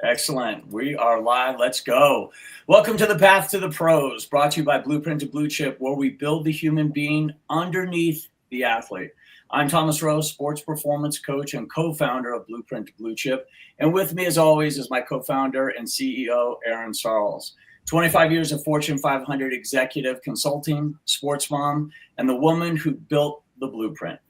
Excellent. We are live. Let's go. Welcome to the Path to the Pros, brought to you by Blueprint to Bluechip, where we build the human being underneath the athlete. I'm Thomas Rose, sports performance coach and co-founder of Blueprint to Bluechip. And with me, as always, is my co-founder and CEO, Aaron Sarles. 25 years of Fortune 500 executive consulting, sports mom, and the woman who built the blueprint.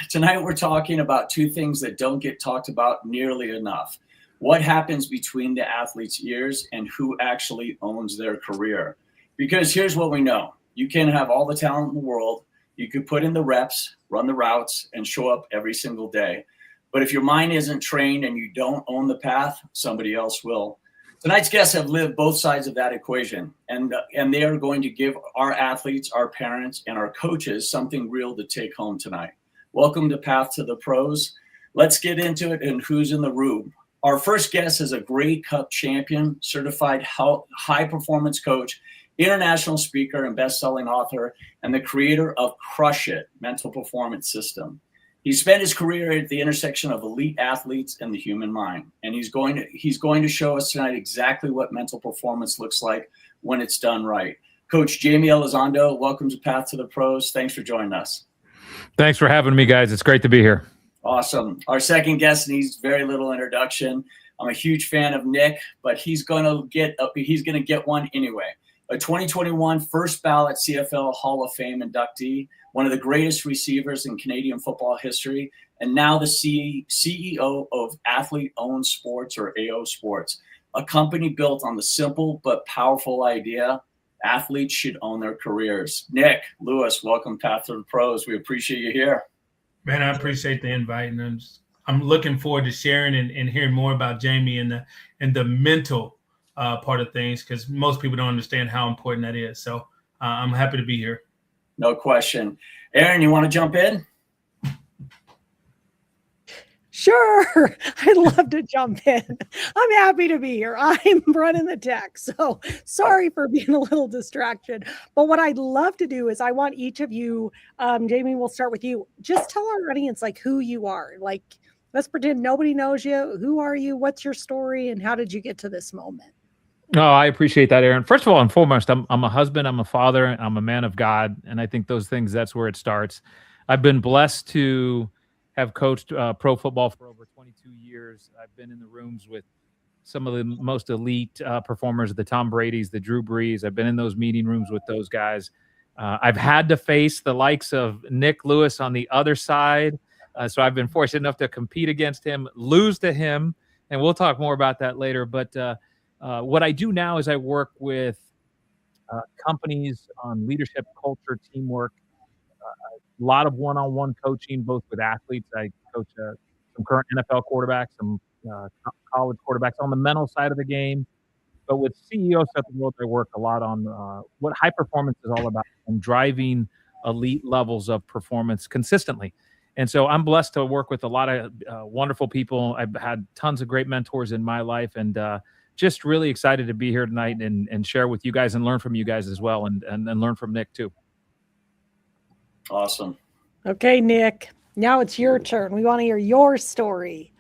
Tonight we're talking about two things that don't get talked about nearly enough. What happens between the athlete's ears and who actually owns their career? Because here's what we know. You can have all the talent in the world. You could put in the reps, run the routes, and show up every single day. But if your mind isn't trained and you don't own the path, somebody else will. Tonight's guests have lived both sides of that equation, and they are going to give our athletes, our parents, and our coaches something real to take home tonight. Welcome to Path to the Pros. Let's get into it and who's in the room. Our first guest is a Grey Cup champion, certified high-performance coach, international speaker and best-selling author, and the creator of Crush It! Mental Performance System. He spent his career at the intersection of elite athletes and the human mind, and he's going to show us tonight exactly what mental performance looks like when it's done right. Coach Jaime Elizondo, welcome to Path to the Pros. Thanks for joining us. Thanks for having me, guys. It's great to be here. Awesome. Our second guest needs very little introduction. I'm a huge fan of Nick, but he's going to get one anyway. A 2021 first ballot CFL Hall of Fame inductee, one of the greatest receivers in Canadian football history, and now the CEO of Athlete Owned Sports, or AO Sports, a company built on the simple but powerful idea athletes should own their careers. Nick, Lewis, welcome Path to the Pros. We appreciate you here. Man, I appreciate the invite, and I'm looking forward to sharing and hearing more about Jaime and the mental part of things, because most people don't understand how important that is. So I'm happy to be here. No question. Aaron, you want to jump in? Sure. I'd love to jump in. I'm happy to be here. I'm running the tech, so sorry for being a little distracted. But what I'd love to do is I want each of you, Jaime, we'll start with you. Just tell our audience like who you are. Like, let's pretend nobody knows you. Who are you? What's your story? And how did you get to this moment? Oh, I appreciate that, Aaron. First of all and foremost, I'm a husband, I'm a father, and I'm a man of God. And I think those things, that's where it starts. I've been blessed to have coached pro football for over 22 years. I've been in the rooms with some of the most elite performers, the Tom Brady's, the Drew Brees. I've been in those meeting rooms with those guys. I've had to face the likes of Nick Lewis on the other side. So I've been fortunate enough to compete against him, lose to him, and we'll talk more about that later. But what I do now is I work with companies on leadership, culture, teamwork, a lot of one-on-one coaching, both with athletes. I coach some current NFL quarterbacks, some college quarterbacks on the mental side of the game. But with CEOs of the world, I work a lot on what high performance is all about and driving elite levels of performance consistently. And so I'm blessed to work with a lot of wonderful people. I've had tons of great mentors in my life, and just really excited to be here tonight and share with you guys and learn from you guys as well, and learn from Nick too. Awesome. Okay, Nick, now it's your turn. We want to hear your story.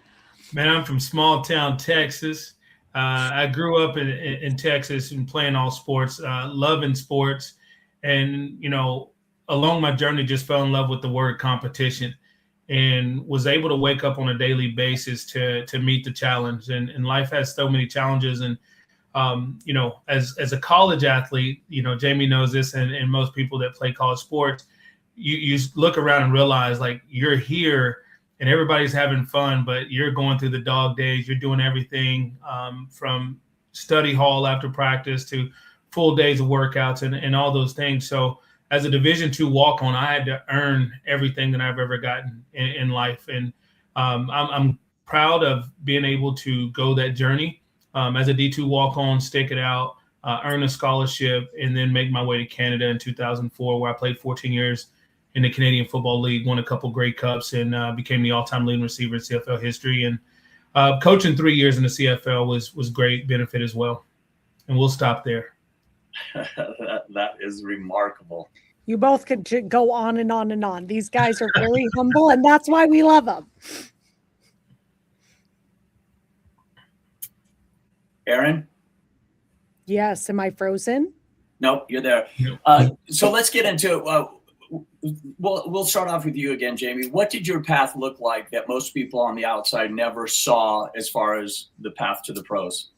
Man, I'm from small town Texas. I grew up in Texas and playing all sports, loving sports. And, along my journey, just fell in love with the word competition and was able to wake up on a daily basis to meet the challenge. And life has so many challenges. And, as a college athlete, Jaime knows this, and most people that play college sports, you look around and realize like you're here and everybody's having fun, but you're going through the dog days. You're doing everything from study hall after practice to full days of workouts and all those things. So as a Division II walk-on, I had to earn everything that I've ever gotten in life. And I'm proud of being able to go that journey as a D2 walk-on, stick it out, earn a scholarship, and then make my way to Canada in 2004, where I played 14 years in the Canadian Football League, won a couple Grey Cups, and became the all-time leading receiver in CFL history. And coaching 3 years in the CFL was great benefit as well. And we'll stop there. That is remarkable. You both could go on and on and on. These guys are very humble, and that's why we love them. Aaron? Yes. Am I frozen? Nope, you're there. Nope. So let's get into it. We'll start off with you again, Jaime. What did your path look like that most people on the outside never saw as far as the path to the pros?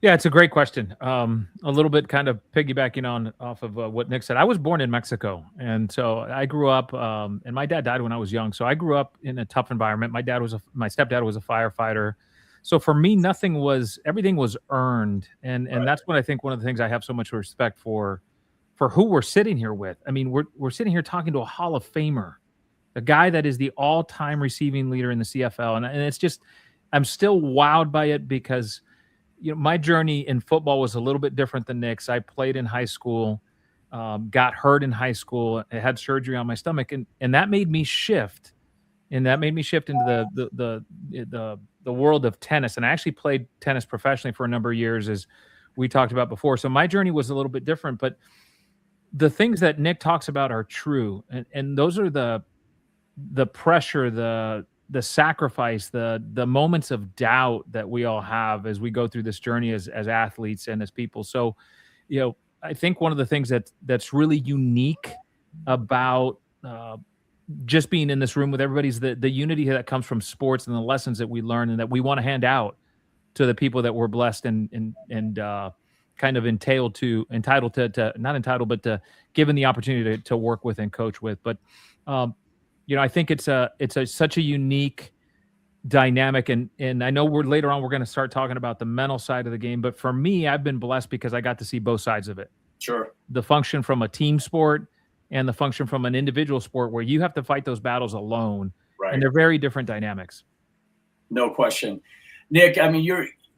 Yeah, it's a great question. A little bit kind of piggybacking off of what Nick said. I was born in Mexico, and so I grew up. And my dad died when I was young, so I grew up in a tough environment. My stepdad was a firefighter, so for me, everything was earned, and Right. that's what I think one of the things I have so much respect for who we're sitting here with. I mean, we're sitting here talking to a Hall of Famer, a guy that is the all-time receiving leader in the CFL, and it's just I'm still wowed by it because my journey in football was a little bit different than Nick's. I played in high school, got hurt in high school, I had surgery on my stomach, and that made me shift. And that made me shift into the world of tennis. And I actually played tennis professionally for a number of years, as we talked about before. So my journey was a little bit different, but the things that Nick talks about are true. And those are the pressure, the sacrifice, the moments of doubt that we all have as we go through this journey as athletes and as people. So, I think one of the things that's really unique about just being in this room with everybody is the unity that comes from sports and the lessons that we learn and that we want to hand out to the people that we're blessed and kind of entitled to not entitled, but to given the opportunity to work with and coach with. But I think it's such a unique dynamic, and I know later on we're going to start talking about the mental side of the game. But for me, I've been blessed because I got to see both sides of it. Sure. The function from a team sport and the function from an individual sport where you have to fight those battles alone, Right. And they're very different dynamics. No question. Nick, I mean,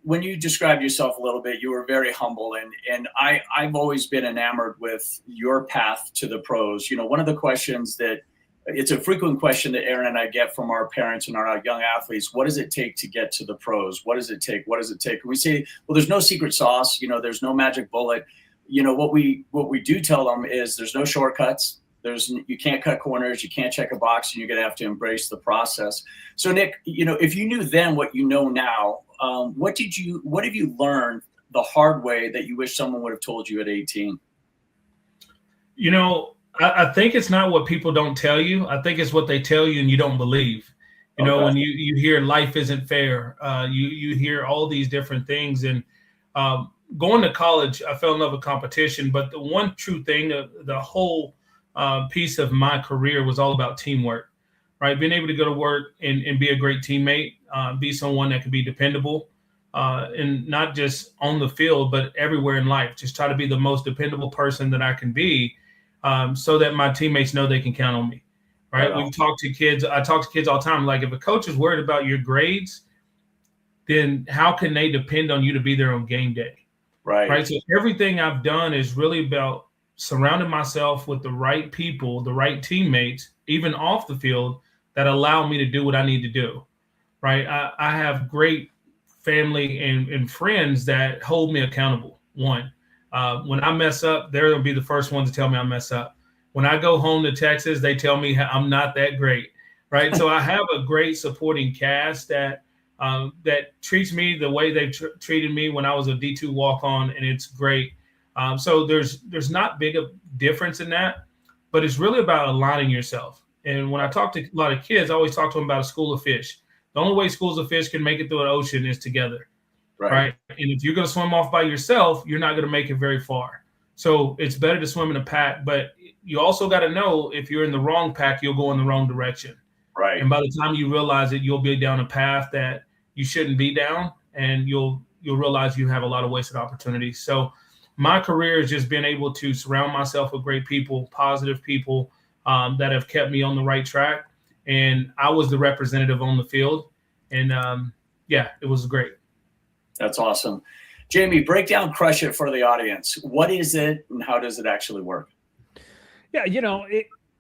when you described yourself a little bit, you were very humble, and I've always been enamored with your path to the pros. One of the questions that it's a frequent question that Aaron and I get from our parents and our young athletes: what does it take to get to the pros? What does it take? What does it take? And we say, well, there's no secret sauce. There's no magic bullet. What we do tell them is there's no shortcuts. You can't cut corners. You can't check a box, and you're going to have to embrace the process. So Nick, if you knew then what you know now, what have you learned the hard way that you wish someone would have told you at 18? I think it's not what people don't tell you. I think it's what they tell you and you don't believe. When you hear life isn't fair, you hear all these different things. And going to college, I fell in love with competition. But the one true thing, the whole piece of my career was all about teamwork, right? Being able to go to work and be a great teammate, be someone that can be dependable, and not just on the field, but everywhere in life. Just try to be the most dependable person that I can be, so that my teammates know they can count on me, right? Wow. I talk to kids all the time. Like, if a coach is worried about your grades, then how can they depend on you to be there on game day? Right. So everything I've done is really about surrounding myself with the right people, the right teammates, even off the field, that allow me to do what I need to do. Right. I have great family and friends that hold me accountable. One, when I mess up, they're going to be the first ones to tell me I mess up. When I go home to Texas, they tell me I'm not that great. Right. So I have a great supporting cast that treats me the way they treated me when I was a D2 walk-on, and it's great. So there's not big a difference in that, but it's really about aligning yourself. And when I talk to a lot of kids, I always talk to them about a school of fish. The only way schools of fish can make it through an ocean is together, right? And if you're going to swim off by yourself, you're not going to make it very far. So it's better to swim in a pack, but you also got to know if you're in the wrong pack, you'll go in the wrong direction. Right. And by the time you realize it, you'll be down a path that you shouldn't be down, and you'll realize you have a lot of wasted opportunities. So my career has just been able to surround myself with great people, positive people, that have kept me on the right track. And I was the representative on the field. And it was great. That's awesome. Jaime, break down Crush It for the audience. What is it and how does it actually work? Yeah,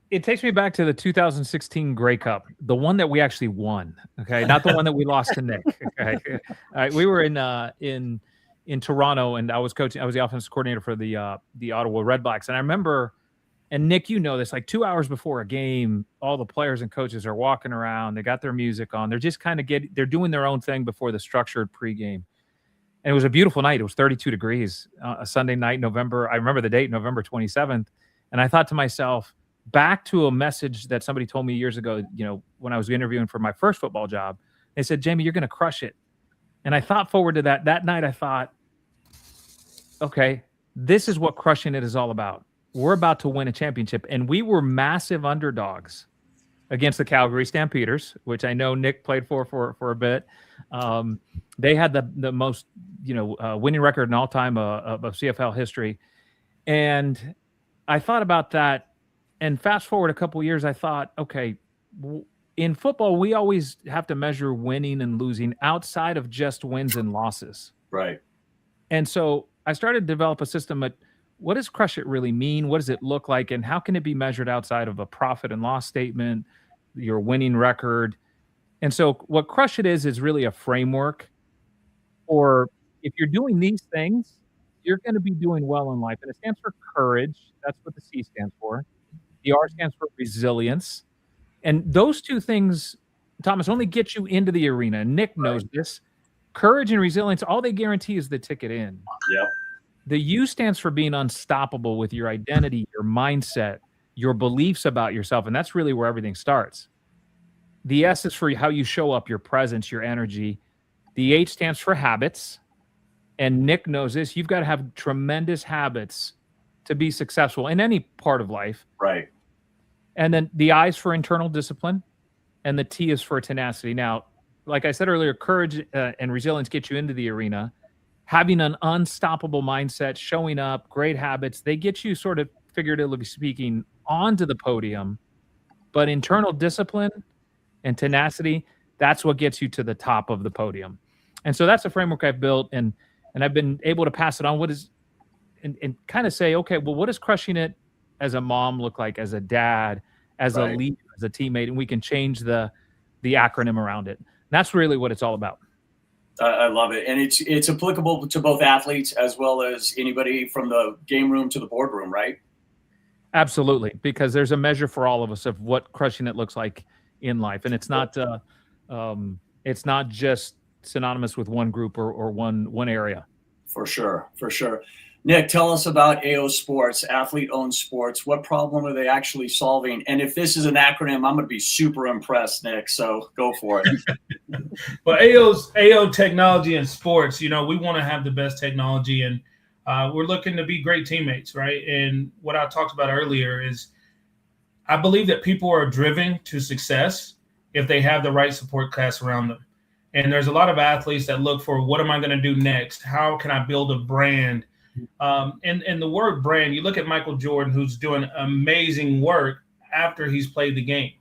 it takes me back to the 2016 Grey Cup, the one that we actually won. Okay, not the one that we lost to Nick. Okay, all right, we were in Toronto, and I was coaching. I was the offensive coordinator for the Ottawa Redblacks, and I remember. And Nick, this, like 2 hours before a game, all the players and coaches are walking around. They got their music on. They're just kind of they're doing their own thing before the structured pregame. And it was a beautiful night. It was 32 degrees, a Sunday night, November. I remember the date, November 27th. And I thought to myself, back to a message that somebody told me years ago, when I was interviewing for my first football job. They said, Jaime, you're going to crush it. And I thought forward to that. That night I thought, okay, this is what crushing it is all about. We're about to win a championship. And we were massive underdogs against the Calgary Stampeders, which I know Nick played for a bit. They had the most, winning record in all time of CFL history. And I thought about that. And fast forward a couple of years, I thought, okay, in football, we always have to measure winning and losing outside of just wins and losses. Right. And so I started to develop a system at what does crush it really mean? What does it look like? And how can it be measured outside of a profit and loss statement, your winning record? And so what crush it is really a framework, or if you're doing these things, you're going to be doing well in life. And it stands for courage. That's what the C stands for. The R stands for resilience. And those two things, Thomas, only get you into the arena. Nick knows this. Courage and resilience, all they guarantee is the ticket in. Yep. The U stands for being unstoppable with your identity, your mindset, your beliefs about yourself. And that's really where everything starts. The S is for how you show up, your presence, your energy. The H stands for habits. And Nick knows this. You've got to have tremendous habits to be successful in any part of life. Right. And then the I is for internal discipline. And the T is for tenacity. Now, like I said earlier, courage and resilience get you into the arena. Having an unstoppable mindset, showing up, great habits, they get you sort of, figuratively speaking, onto the podium. But internal discipline and tenacity, that's what gets you to the top of the podium. And so that's a framework I've built, and I've been able to pass it on. And kind of say, okay, well, what does crushing it as a mom look like, as a dad, as a leader, as a teammate? And we can change the acronym around it. And that's really what it's all about. I love it. And it's applicable to both athletes as well as anybody from the game room to the boardroom, right? Absolutely. Because there's a measure for all of us of what crushing it looks like in life. And it's not just synonymous with one group or one area. For sure. Nick, tell us about AO Sports, athlete-owned sports. What problem are they actually solving? And if this is an acronym, I'm going to be super impressed, Nick. So go for it. Well, AO technology and sports, we want to have the best technology, and we're looking to be great teammates, right? And what I talked about earlier is I believe that people are driven to success if they have the right support cast around them. And there's a lot of athletes that look for, what am I going to do next? How can I build a brand? And the word brand, you look at Michael Jordan, who's doing amazing work after he's played the game,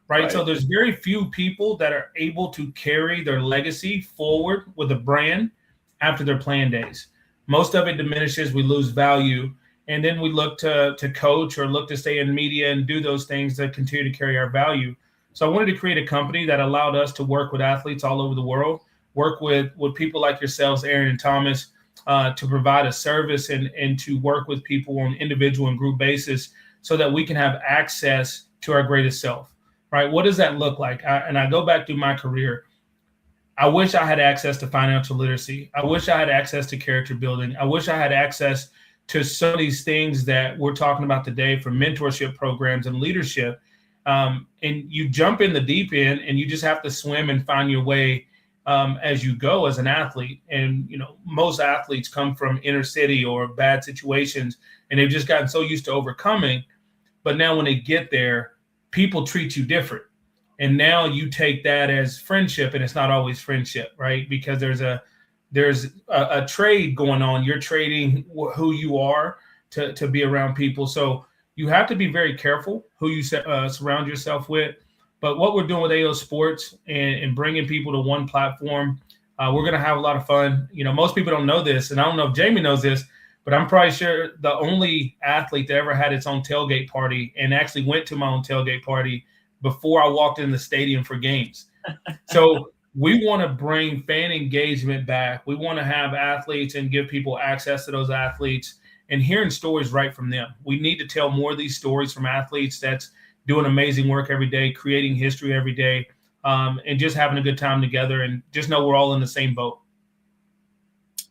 right? So there's very few people that are able to carry their legacy forward with a brand after their playing days. Most of it diminishes, we lose value, and then we look to coach or look to stay in media and do those things that continue to carry our value. So I wanted to create a company that allowed us to work with athletes all over the world, work with people like yourselves, Aaron and Thomas, to provide a service and to work with people on individual and group basis so that we can have access to our greatest self, right? What does that look like? I go back through my career. I wish I had access to financial literacy. I wish I had access to character building. I wish I had access to some of these things that we're talking about today, from mentorship programs and leadership. And you jump in the deep end and you just have to swim and find your way as you go as an athlete. And, most athletes come from inner city or bad situations, and they've just gotten so used to overcoming. But now when they get there, people treat you different. And now you take that as friendship, and it's not always friendship, right? Because there's a trade going on. You're trading who you are to be around people. So you have to be very careful who you surround yourself with. But what we're doing with AO Sports and bringing people to one platform, we're going to have a lot of fun. Most people don't know this, and I don't know if Jaime knows this, but I'm probably sure the only athlete that ever had its own tailgate party and actually went to my own tailgate party before I walked in the stadium for games. So we want to bring fan engagement back. We want to have athletes and give people access to those athletes and hearing stories right from them. We need to tell more of these stories from athletes that's doing amazing work every day, creating history every day, and just having a good time together, and just know we're all in the same boat.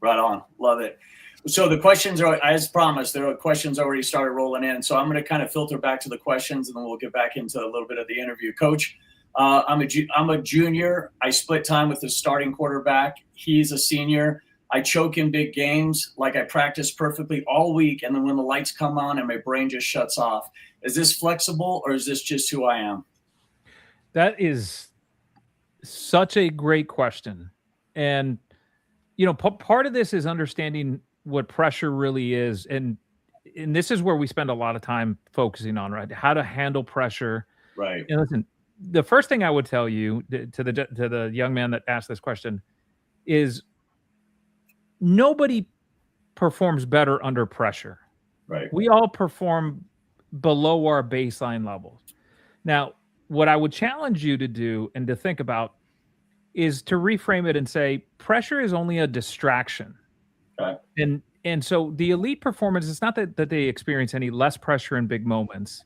Right on. Love it. So the questions are, as promised, there are questions already started rolling in. So I'm going to kind of filter back to the questions, and then we'll get back into a little bit of the interview. Coach, I'm a junior. I split time with the starting quarterback. He's a senior. I choke in big games, like I practice perfectly all week, and then when the lights come on and my brain just shuts off. Is this flexible, or is this just who I am? That is such a great question. And, part of this is understanding what pressure really is. And this is where we spend a lot of time focusing on, right? How to handle pressure. Right. And listen, the first thing I would tell you to the young man that asked this question is nobody performs better under pressure. Right. We all perform below our baseline levels. Now, what I would challenge you to do and to think about is to reframe it and say pressure is only a distraction. Okay. And so the elite performance, it's not that they experience any less pressure in big moments.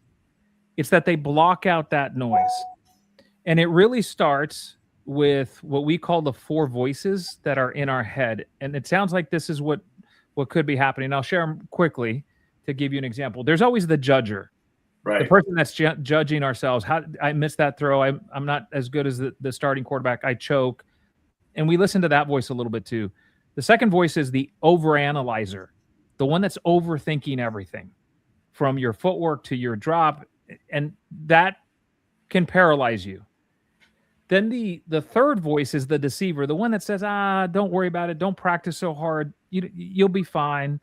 It's that they block out that noise. And it really starts with what we call the four voices that are in our head. And it sounds like this is what could be happening. I'll share them quickly to give you an example. There's always the judger. Right. The person that's judging ourselves. How I missed that throw. I'm not as good as the starting quarterback. I choke. And we listen to that voice a little bit too. The second voice is the overanalyzer, the one that's overthinking everything from your footwork to your drop. And that can paralyze you. Then the third voice is the deceiver, the one that says, don't worry about it. Don't practice so hard. You'll be fine.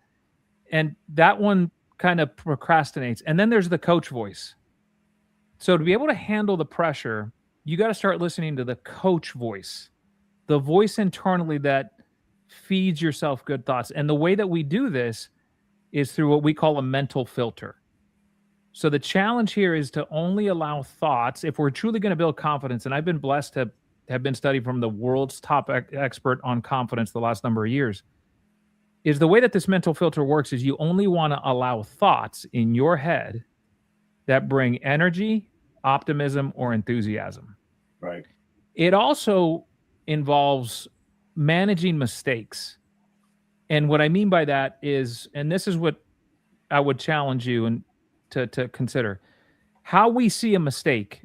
And that one kind of procrastinates. And then there's the coach voice. So to be able to handle the pressure, you got to start listening to the coach voice, the voice internally that feeds yourself good thoughts. And the way that we do this is through what we call a mental filter. So the challenge here is to only allow thoughts, if we're truly going to build confidence, and I've been blessed to have been studied from the world's top expert on confidence the last number of years, is the way that this mental filter works is you only want to allow thoughts in your head that bring energy, optimism, or enthusiasm. Right. It also involves managing mistakes. And what I mean by that is, and this is what I would challenge you and to consider, how we see a mistake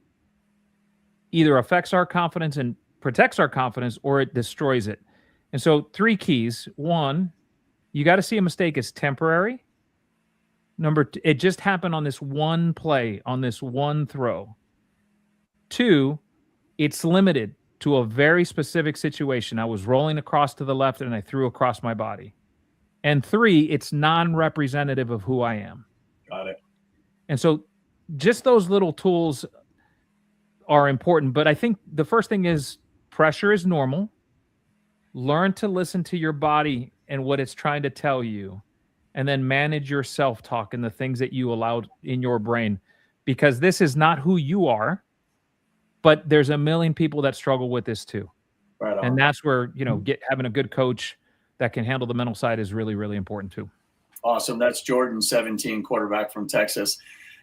either affects our confidence and protects our confidence, or it destroys it. And so 3 keys. 1, you got to see a mistake as temporary. Number 2, it just happened on this one play, on this one throw. 2, it's limited to a very specific situation. I was rolling across to the left and I threw across my body. And 3, it's non-representative of who I am. Got it. And so just those little tools are important. But I think the first thing is pressure is normal. Learn to listen to your body and what it's trying to tell you. And then manage your self-talk and the things that you allow in your brain. Because this is not who you are. But there's a million people that struggle with this too. Right on. And that's where, having a good coach that can handle the mental side is really, really important too. Awesome. That's Jordan, 17, quarterback from Texas.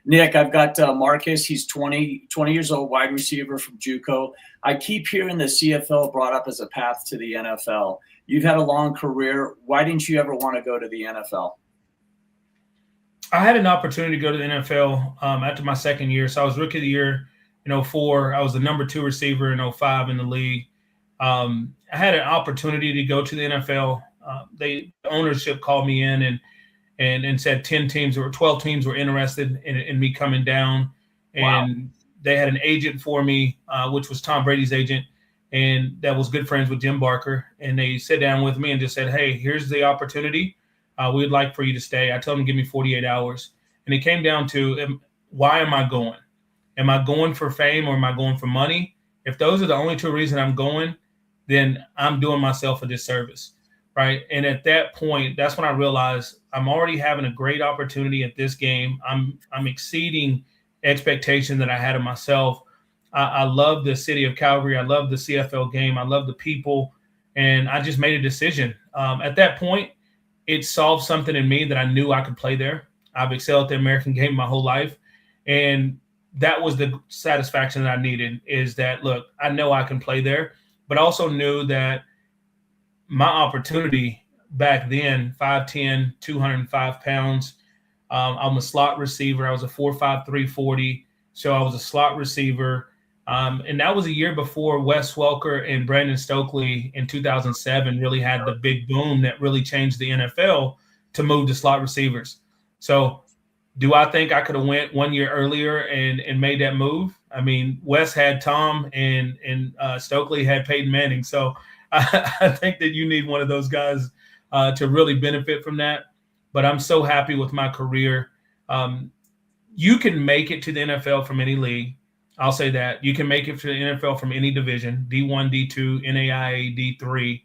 Nick, I've got Marcus. He's 20 years old, wide receiver from JUCO. I keep hearing the CFL brought up as a path to the NFL. You've had a long career. Why didn't you ever want to go to the NFL? I had an opportunity to go to the NFL after my second year. So I was rookie of the year in 2004. I was the number 2 receiver in 2005 in the league. I had an opportunity to go to the NFL. The ownership called me in and said 10 teams or 12 teams were interested in me coming down. And wow. They had an agent for me, which was Tom Brady's agent, and that was good friends with Jim Barker. And they sat down with me and just said, hey, here's the opportunity. We would like for you to stay. I told them to give me 48 hours. And it came down to, why am I going? Am I going for fame or am I going for money? If those are the only 2 reasons I'm going, then I'm doing myself a disservice. Right. And at that point, that's when I realized I'm already having a great opportunity at this game. I'm exceeding expectation that I had of myself. I love the city of Calgary. I love the CFL game. I love the people. And I just made a decision. At that point, it solved something in me that I knew I could play there. I've excelled at the American game my whole life. And that was the satisfaction that I needed, is that, look, I know I can play there, but I also knew that my opportunity back then, 5'10", 205 pounds. I'm a slot receiver. I was a 4.5, 340. So I was a slot receiver. And that was a year before Wes Welker and Brandon Stokely in 2007 really had the big boom that really changed the NFL to move to slot receivers. So do I think I could have went 1 year earlier and made that move? I mean, Wes had Tom and Stokely had Peyton Manning. So I think that you need one of those guys to really benefit from that. But I'm so happy with my career. You can make it to the NFL from any league. I'll say that. You can make it to the NFL from any division, D1, D2, NAIA, D3.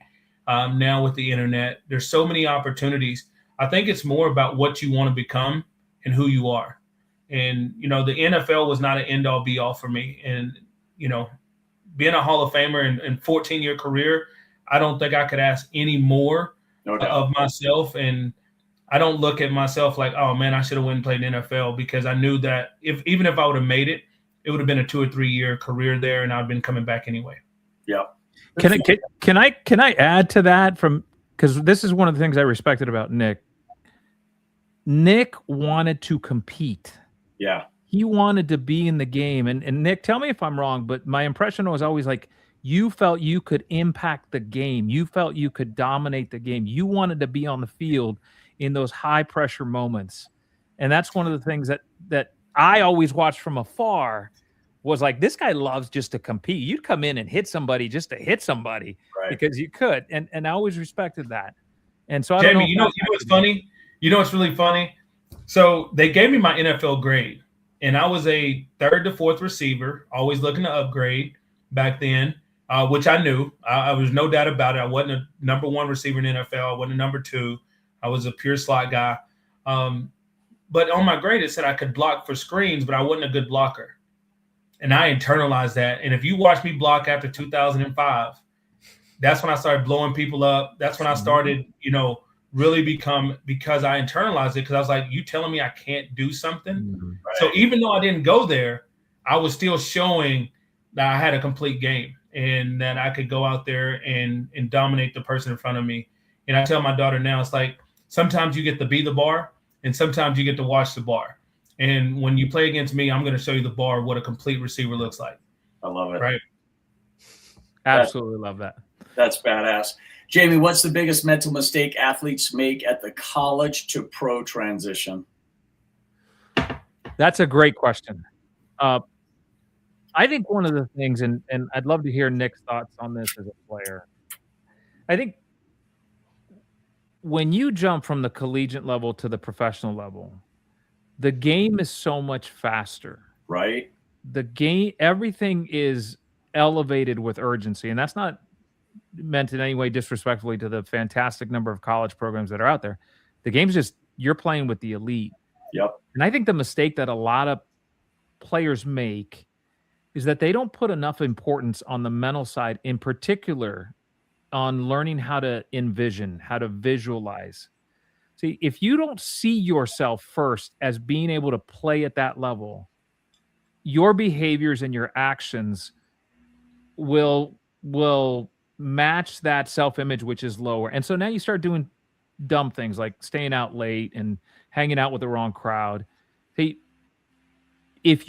Now with the internet, there's so many opportunities. I think it's more about what you want to become and who you are. And, you know, the NFL was not an end-all, be-all for me. And, you know, being a Hall of Famer and 14-year career, I don't think I could ask any more of myself. And I don't look at myself like, oh, man, I should have went and played in the NFL, because I knew that even if I would have made it, it would have been a 2 or 3 year career there, and I've been coming back anyway. Yeah. Can I add to that, because this is one of the things I respected about Nick. Nick wanted to compete. Yeah. He wanted to be in the game. And Nick, tell me if I'm wrong, but my impression was always like, you felt you could impact the game. You felt you could dominate the game. You wanted to be on the field in those high pressure moments. And that's one of the things that I always watched from afar, was like, this guy loves just to compete. You'd come in and hit somebody just to hit somebody, right, because you could. And I always respected that. And so Jamie, you know what's funny? You know what's really funny? So they gave me my NFL grade, and I was a 3rd to 4th receiver, always looking to upgrade back then, which I knew. I was no doubt about it. I wasn't a number 1 receiver in the NFL. I wasn't a number 2. I was a pure slot guy. But on my grade, it said I could block for screens, but I wasn't a good blocker. And I internalized that. And if you watch me block after 2005, that's when I started blowing people up. That's when I started, you know, really because I internalized it, because I was like, you telling me I can't do something? Right. So even though I didn't go there, I was still showing that I had a complete game and that I could go out there and dominate the person in front of me. And I tell my daughter now, it's like, sometimes you get to be the bar and sometimes you get to watch the bar. And when you play against me, I'm going to show you the bar, what a complete receiver looks like. I love it. Right. Absolutely love that. That's badass. Jaime, what's the biggest mental mistake athletes make at the college to pro transition? That's a great question. I think one of the things, and I'd love to hear Nick's thoughts on this as a player. I think when you jump from the collegiate level to the professional level, the game is so much faster. Right. The game, everything is elevated with urgency. And that's not meant in any way disrespectfully to the fantastic number of college programs that are out there. The game's just, you're playing with the elite. Yep. And I think the mistake that a lot of players make is that they don't put enough importance on the mental side, in particular on learning how to envision, how to visualize. See, if you don't see yourself first as being able to play at that level, your behaviors and your actions will match that self-image, which is lower. And so now you start doing dumb things like staying out late and hanging out with the wrong crowd. See, if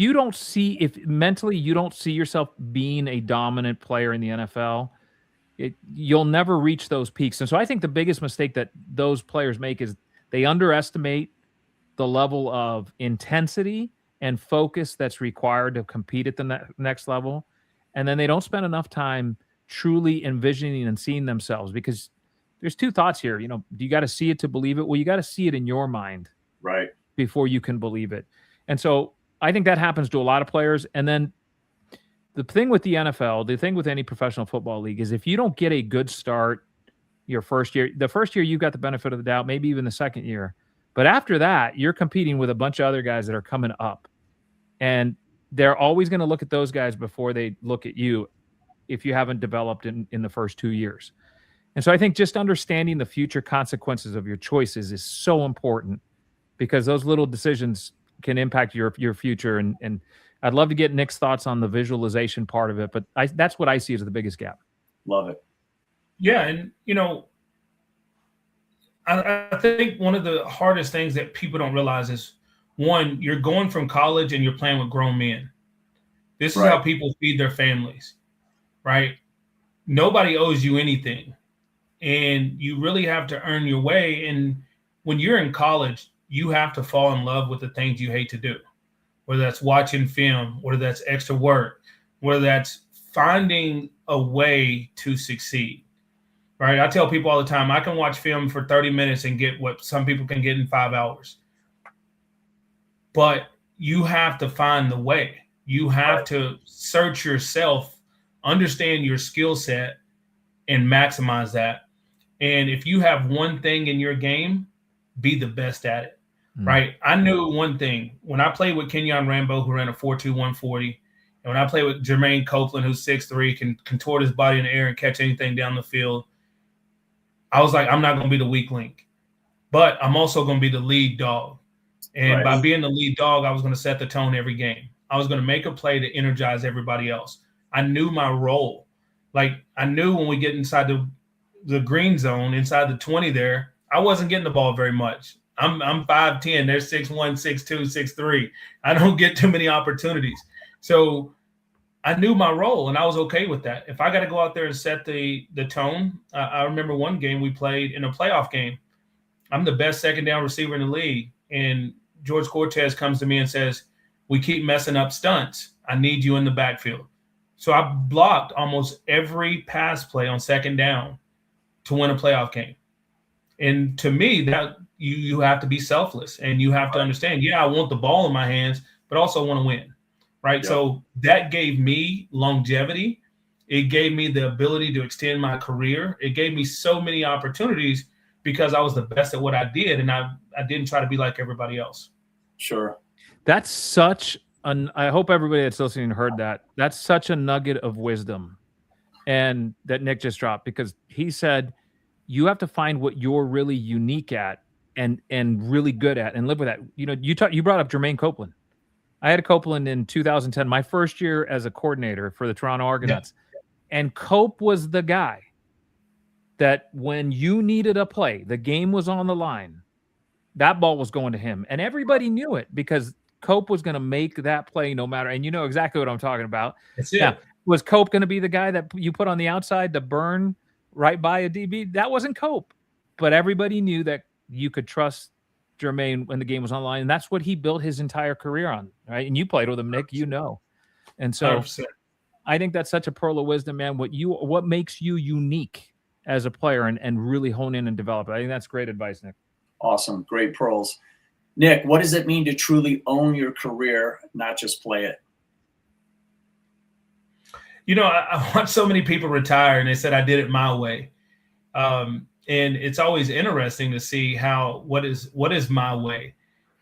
mentally you don't see yourself being a dominant player in the NFL, you'll never reach those peaks. And so I think the biggest mistake that those players make is they underestimate the level of intensity and focus that's required to compete at the next level. And then they don't spend enough time truly envisioning and seeing themselves, because there's two thoughts here. You know, you got to see it to believe it. Well, you got to see it in your mind, right, before you can believe it. And so I think that happens to a lot of players. And then the thing with the NFL, the thing with any professional football league is if you don't get a good start your first year, the first year you've got the benefit of the doubt, maybe even the second year. But after that, you're competing with a bunch of other guys that are coming up. And they're always going to look at those guys before they look at you if you haven't developed in the first 2 years. And so I think just understanding the future consequences of your choices is so important, because those little decisions can impact your future. And I'd love to get Nick's thoughts on the visualization part of it, but that's what I see as the biggest gap. Love it. Yeah, and, you know, I think one of the hardest things that people don't realize is, one, you're going from college and you're playing with grown men. This is how people feed their families, right? Nobody owes you anything, and you really have to earn your way. And when you're in college, you have to fall in love with the things you hate to do, whether that's watching film, whether that's extra work, whether that's finding a way to succeed. Right. I tell people all the time, I can watch film for 30 minutes and get what some people can get in 5 hours. But you have to find the way. You have to search yourself, understand your skill set, and maximize that. And if you have one thing in your game, be the best at it. Right. I knew one thing. When I played with Kenyon Rambo, who ran a 4.2 140, and when I played with Jermaine Copeland, who's 6'3", can contort his body in the air and catch anything down the field, I was like, I'm not going to be the weak link, but I'm also going to be the lead dog. And by being the lead dog, I was going to set the tone every game. I was going to make a play to energize everybody else. I knew my role. Like, I knew when we get inside the green zone, inside the 20 there, I wasn't getting the ball very much. I'm 5'10". They're 6'1", 6'2", 6'3". I don't get too many opportunities. So I knew my role, and I was okay with that. If I got to go out there and set the tone, I remember one game we played in a playoff game. I'm the best second down receiver in the league, and George Cortez comes to me and says, we keep messing up stunts. I need you in the backfield. So I blocked almost every pass play on second down to win a playoff game. And to me, that you have to be selfless, and you have to understand, I want the ball in my hands, but also want to win. Right. Yep. So that gave me longevity. It gave me the ability to extend my career. It gave me so many opportunities because I was the best at what I did. And I didn't try to be like everybody else. Sure. That's such I hope everybody that's listening heard that. That's such a nugget of wisdom and that Nick just dropped, because he said, you have to find what you're really unique at and really good at and live with that. You know, you brought up Jermaine Copeland. I had a Copeland in 2010, my first year as a coordinator for the Toronto Argonauts. Yeah. And Cope was the guy that when you needed a play, the game was on the line, that ball was going to him. And everybody knew it because Cope was going to make that play no matter. And you know exactly what I'm talking about. Now, was Cope going to be the guy that you put on the outside to burn right by a DB? That wasn't Cope. But everybody knew that you could trust Jermaine when the game was online, and that's what he built his entire career on, right? And you played with him, Nick, you know. And so 100%. I think that's such a pearl of wisdom, man. What makes you unique as a player and really hone in and develop it. I think that's great advice, Nick. Awesome. Great pearls. Nick, what does it mean to truly own your career, not just play it? You know, I watched so many people retire and they said I did it my way. And it's always interesting to see what is my way.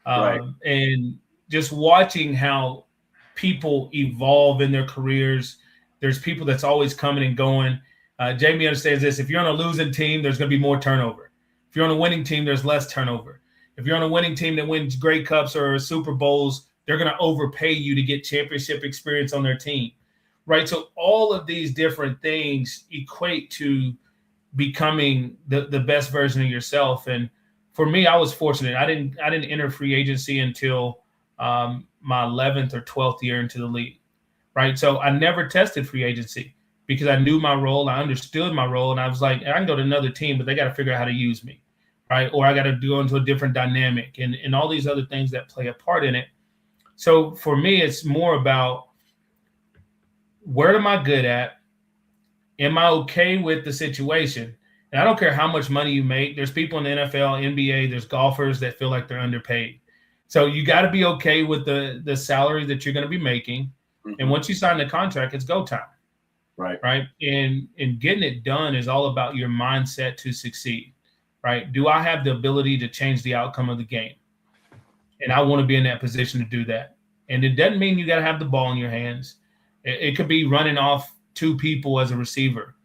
Right. And just watching how people evolve in their careers. There's people that's always coming and going. Jaime understands this. If you're on a losing team, there's going to be more turnover. If you're on a winning team, there's less turnover. If you're on a winning team that wins Grey Cups or Super Bowls, they're going to overpay you to get championship experience on their team. Right. So all of these different things equate to becoming the best version of yourself. And for me, I was fortunate. I didn't enter free agency until my 11th or 12th year into the league. Right. So I never tested free agency because I knew my role. I understood my role. And I was like, I can go to another team, but they got to figure out how to use me. Right. Or I got to go into a different dynamic and all these other things that play a part in it. So for me, it's more about, where am I good at? Am I okay with the situation? And I don't care how much money you make. There's people in the NFL, NBA, there's golfers that feel like they're underpaid. So you got to be okay with the salary that you're going to be making. Mm-hmm. And once you sign the contract, it's go time. Right. Right. And getting it done is all about your mindset to succeed. Right. Do I have the ability to change the outcome of the game? And I want to be in that position to do that. And it doesn't mean you got to have the ball in your hands. It could be running off two people as a receiver.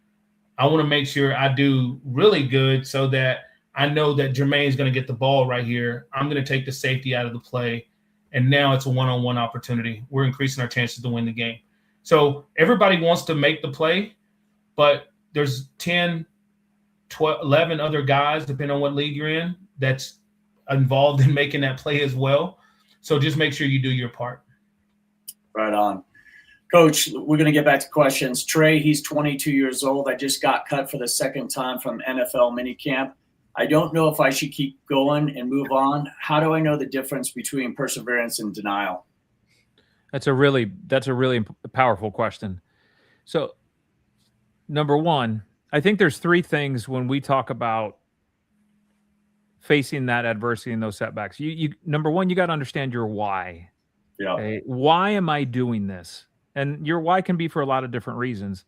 I want to make sure I do really good so that I know that Jermaine's going to get the ball right here. I'm going to take the safety out of the play. And now it's a one-on-one opportunity. We're increasing our chances to win the game. So everybody wants to make the play, but there's 10 11 other guys, depending on what league you're in, that's involved in making that play as well. So just make sure you do your part. Right on. Coach, we're going to get back to questions. Trey, he's 22 years old. I just got cut for the second time from NFL minicamp. I don't know if I should keep going and move on. How do I know the difference between perseverance and denial? That's a really powerful question. So, number one, I think there's three things when we talk about facing that adversity and those setbacks. Number one, you got to understand your why. Yeah. Okay? Why am I doing this? And your why can be for a lot of different reasons.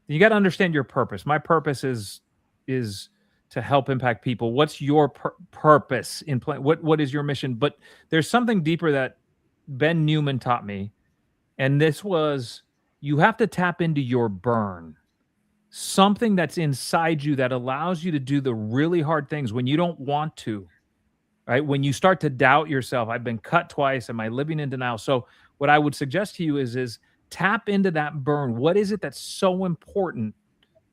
You got to understand your purpose. My purpose is to help impact people. What's your purpose in play? What is your mission? But there's something deeper that Ben Newman taught me, and this was, you have to tap into your burn. Something that's inside you that allows you to do the really hard things when you don't want to, right? When you start to doubt yourself, I've been cut twice. Am I living in denial? So what I would suggest to you is tap into that burn. What is it that's so important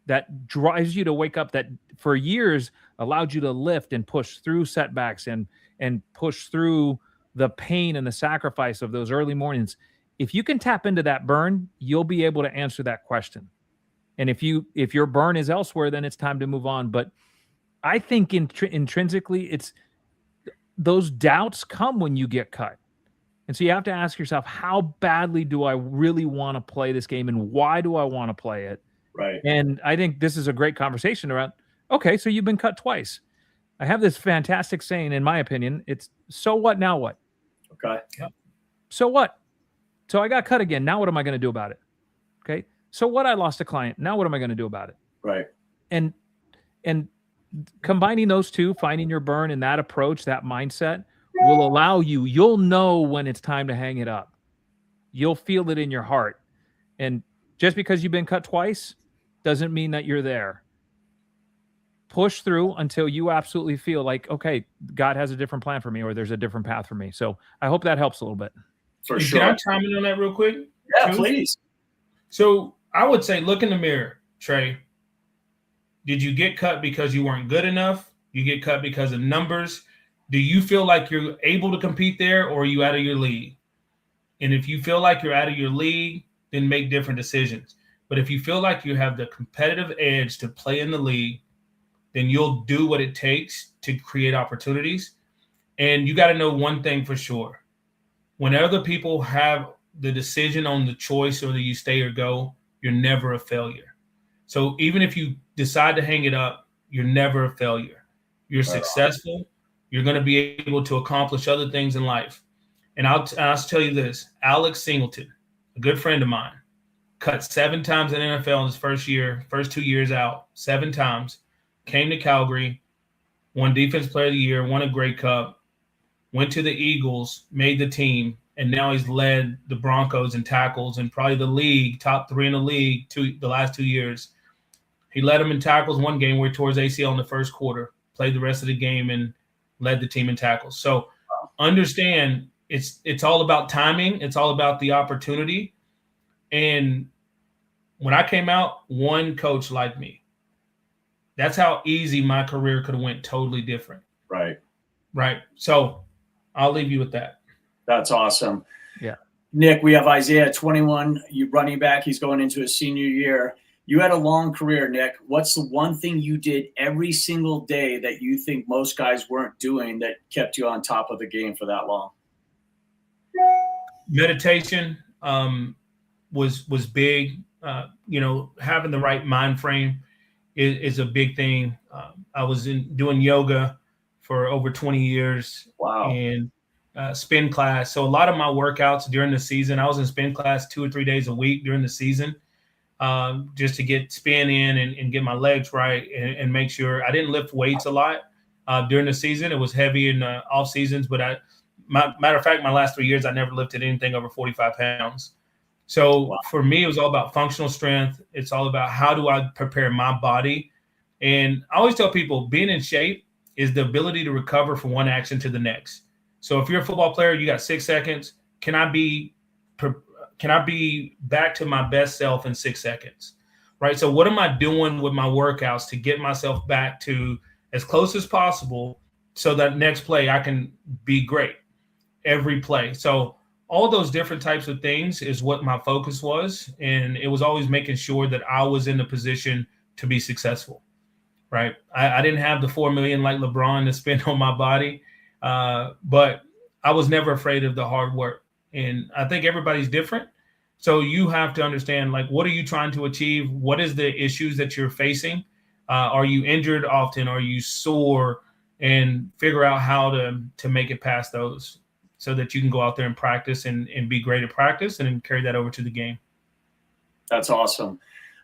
that drives you to wake up, that for years allowed you to lift and push through setbacks and push through the pain and the sacrifice of those early mornings? If you can tap into that burn, you'll be able to answer that question. And if your burn is elsewhere, then it's time to move on. But I think intrinsically, it's those doubts come when you get cut. And so you have to ask yourself, how badly do I really want to play this game, and why do I want to play it? Right. And I think this is a great conversation around, okay, so you've been cut twice. I have this fantastic saying, in my opinion, it's, so what, now what? Okay. Yep. So what? So I got cut again. Now what am I going to do about it? Okay. So what, I lost a client. Now what am I going to do about it? Right. And combining those two, finding your burn and that approach, that mindset will allow you'll know when it's time to hang it up. You'll feel it in your heart. And just because you've been cut twice doesn't mean that you're there. Push through until you absolutely feel like, okay, God has a different plan for me, or there's a different path for me. So I hope that helps a little bit. For sure. Can I chime in on that real quick? Yeah, please. So I would say, look in the mirror, Trey. Did you get cut because you weren't good enough? You get cut because of numbers? Do you feel like you're able to compete there, or are you out of your league? And if you feel like you're out of your league, then make different decisions. But if you feel like you have the competitive edge to play in the league, then you'll do what it takes to create opportunities. And you got to know one thing for sure. When other people have the decision on the choice, whether you stay or go, you're never a failure. So even if you decide to hang it up, you're never a failure. You're successful. You're going to be able to accomplish other things in life. And I'll tell you this, Alex Singleton, a good friend of mine, cut 7 times in NFL in his first 2 years out, 7 times, came to Calgary, won Defense Player of the Year, won a Grey Cup, went to the Eagles, made the team, and now he's led the Broncos in tackles and probably the league, top 3 in the league the last 2 years. He led them in tackles one game where he tore his ACL in the first quarter, played the rest of the game, and led the team in tackles. So understand it's all about timing. It's all about the opportunity. And when I came out, one coach liked me. That's how easy my career could have went totally different. Right. Right. So I'll leave you with that. That's awesome. Yeah. Nick, we have Isaiah, 21, you running back. He's going into his senior year. You had a long career, Nick. What's the one thing you did every single day that you think most guys weren't doing that kept you on top of the game for that long? Meditation was big. Having the right mind frame is a big thing. I was doing yoga for over 20 years. Wow. And spin class. So a lot of my workouts during the season, I was in spin class 2 or 3 days a week during the season, just to get spin in and get my legs right and make sure I didn't lift weights a lot during the season. It was heavy in off seasons, but matter of fact, my last 3 years, I never lifted anything over 45 pounds. So for me, it was all about functional strength. It's all about how do I prepare my body. And I always tell people being in shape is the ability to recover from one action to the next. So if you're a football player, you got 6 seconds. Can I be back to my best self in 6 seconds? right? So what am I doing with my workouts to get myself back to as close as possible so that next play I can be great every play? So all those different types of things is what my focus was. And it was always making sure that I was in a position to be successful, right? I didn't have the $4 million like LeBron to spend on my body, but I was never afraid of the hard work. And I think everybody's different. So you have to understand, like, what are you trying to achieve? What is the issues that you're facing? Are you injured often? Are you sore? And figure out how to make it past those so that you can go out there and practice and be great at practice and then carry that over to the game. That's awesome.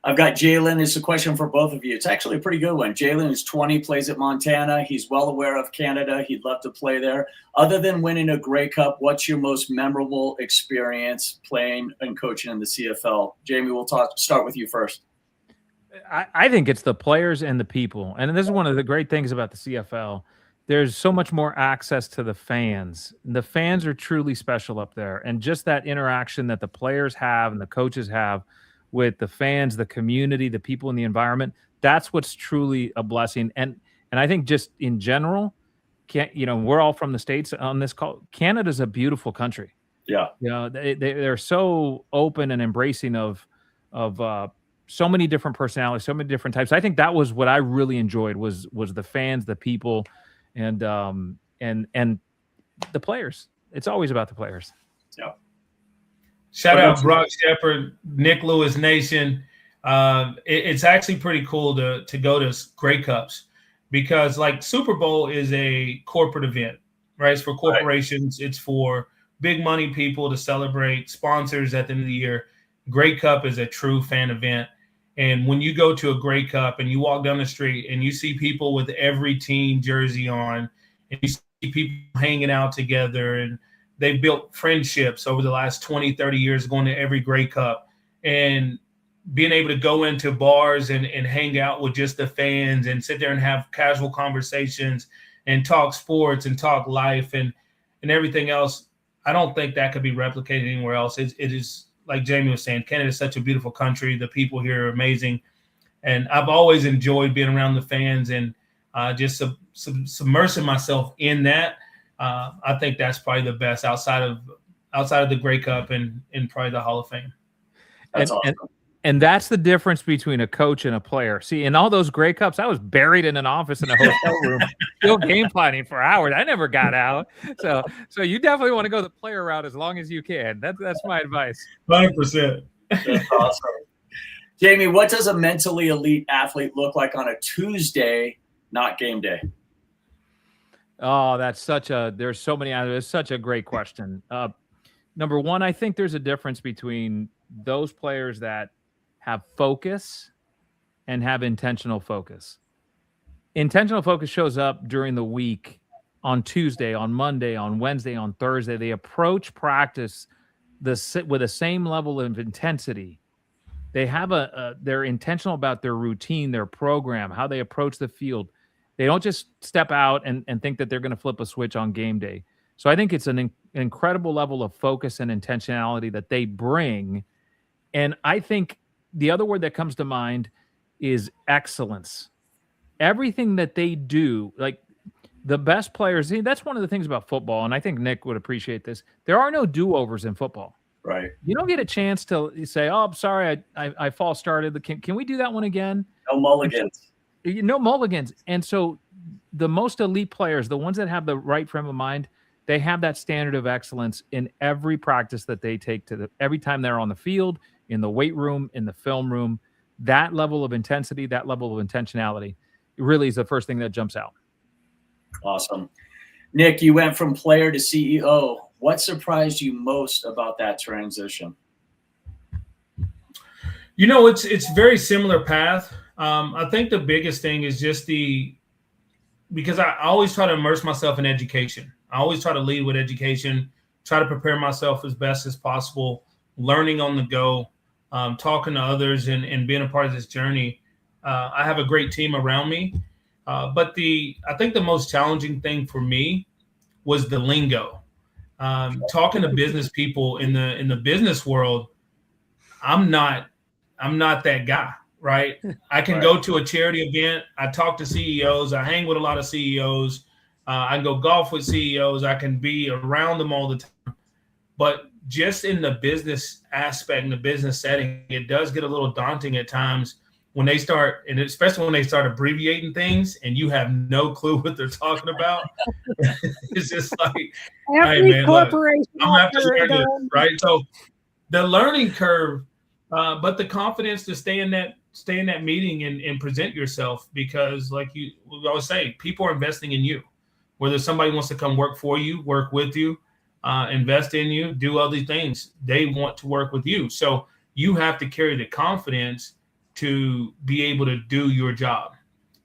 I've got Jalen. It's a question for both of you. It's actually a pretty good one. Jalen is 20, plays at Montana. He's well aware of Canada. He'd love to play there. Other than winning a Grey Cup, what's your most memorable experience playing and coaching in the CFL? Jaime, we'll start with you first. I think it's the players and the people. And this is one of the great things about the CFL. There's so much more access to the fans. The fans are truly special up there. And just that interaction that the players have and the coaches have with the fans, the community, the people in the environment, that's what's truly a blessing. And I think just in general, we're all from the States on this call. Canada's a beautiful country. Yeah. They're so open and embracing of so many different personalities, so many different types. I think that was what I really enjoyed was the fans, the people, and the players. It's always about the players. Yeah. Shout out Brock Shepard, Nick Lewis Nation. It's actually pretty cool to go to Grey Cups because, like, Super Bowl is a corporate event, right? It's for corporations. Right. It's for big money people to celebrate, sponsors at the end of the year. Grey Cup is a true fan event. And when you go to a Grey Cup and you walk down the street and you see people with every team jersey on and you see people hanging out together and they've built friendships over the last 20, 30 years going to every Grey Cup and being able to go into bars and hang out with just the fans and sit there and have casual conversations and talk sports and talk life and everything else. I don't think that could be replicated anywhere else. It is, like Jaime was saying, Canada is such a beautiful country. The people here are amazing. And I've always enjoyed being around the fans and just submersing myself in that. I think that's probably the best outside of the Grey Cup and probably the Hall of Fame. That's awesome. And that's the difference between a coach and a player. See, in all those Grey Cups, I was buried in an office in a hotel room, still game planning for hours. I never got out. So you definitely want to go the player route as long as you can. That's my advice. 100%. That's awesome. Jaime, what does a mentally elite athlete look like on a Tuesday, not game day? Oh, there's so many. It's such a great question. Number one, I think there's a difference between those players that have focus and have intentional focus. Intentional focus shows up during the week on Tuesday, on Monday, on Wednesday, on Thursday. They approach practice with the same level of intensity. They have they're intentional about their routine, their program, how they approach the field. They don't just step out and think that they're going to flip a switch on game day. So I think it's an incredible level of focus and intentionality that they bring. And I think the other word that comes to mind is excellence. Everything that they do, like the best players, that's one of the things about football, and I think Nick would appreciate this. There are no do-overs in football. Right. You don't get a chance to say, oh, I'm sorry, I false started. Can we do that one again? No mulligans. No mulligans. And so the most elite players, the ones that have the right frame of mind, they have that standard of excellence in every practice that they take every time they're on the field, in the weight room, in the film room. That level of intensity, that level of intentionality really is the first thing that jumps out. Awesome. Nick, you went from player to CEO. What surprised you most about that transition? It's very similar path. I think the biggest thing is just because I always try to immerse myself in education. I always try to lead with education, try to prepare myself as best as possible, learning on the go, talking to others and being a part of this journey. I have a great team around me. But I think the most challenging thing for me was the lingo. Talking to business people in the business world, I'm not that guy, right? I can go to a charity event. I talk to CEOs. I hang with a lot of CEOs. I can go golf with CEOs. I can be around them all the time. But just in the business aspect, in the business setting, it does get a little daunting at times when they start, and especially when they start abbreviating things and you have no clue what they're talking about. It's just like, every hey, man, corporation, look, I'm going to have to learn this, right? So the learning curve, but the confidence to stay in that meeting and present yourself, because like we always say, people are investing in you. Whether somebody wants to come work for you, work with you, invest in you, do other things, they want to work with you. So you have to carry the confidence to be able to do your job,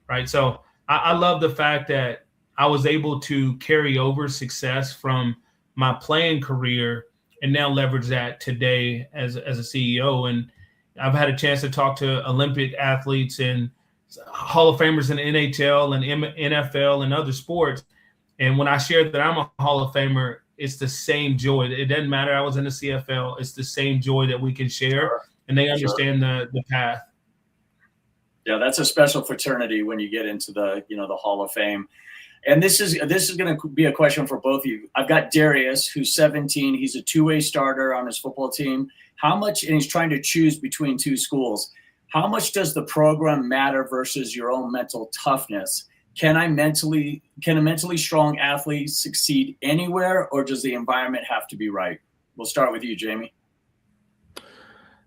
right? So I love the fact that I was able to carry over success from my playing career and now leverage that today as a CEO. And I've had a chance to talk to Olympic athletes and Hall of Famers in the NHL and NFL and other sports. And when I share that I'm a Hall of Famer, it's the same joy. It doesn't matter I was in the CFL. It's the same joy that we can share, and they understand the path. Yeah, that's a special fraternity when you get into the Hall of Fame. And this is going to be a question for both of you. I've got Darius, who's 17. He's a two-way starter on his football team. How much, and he's trying to choose between two schools. How much does the program matter versus your own mental toughness? Can a mentally strong athlete succeed anywhere, or does the environment have to be right? We'll start with you, Jaime.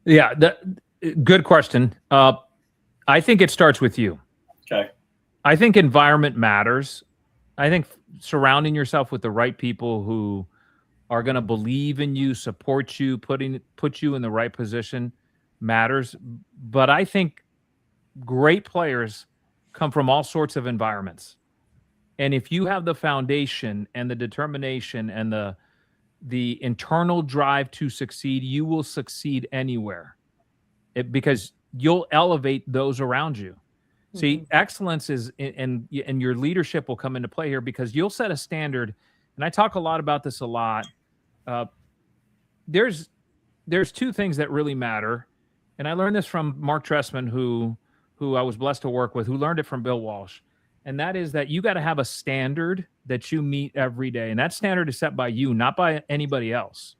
Yeah, good question. I think it starts with you. Okay. I think environment matters. I think surrounding yourself with the right people who are going to believe in you, support you, put you in the right position matters. But I think great players come from all sorts of environments. And if you have the foundation and the determination and the internal drive to succeed, you will succeed anywhere. Because you'll elevate those around you. Mm-hmm. See, excellence is, and your leadership will come into play here, because you'll set a standard. And I talk a lot about this a lot. There's two things that really matter. And I learned this from Mark Trestman, who I was blessed to work with, who learned it from Bill Walsh. And that is that you got to have a standard that you meet every day. And that standard is set by you, not by anybody else.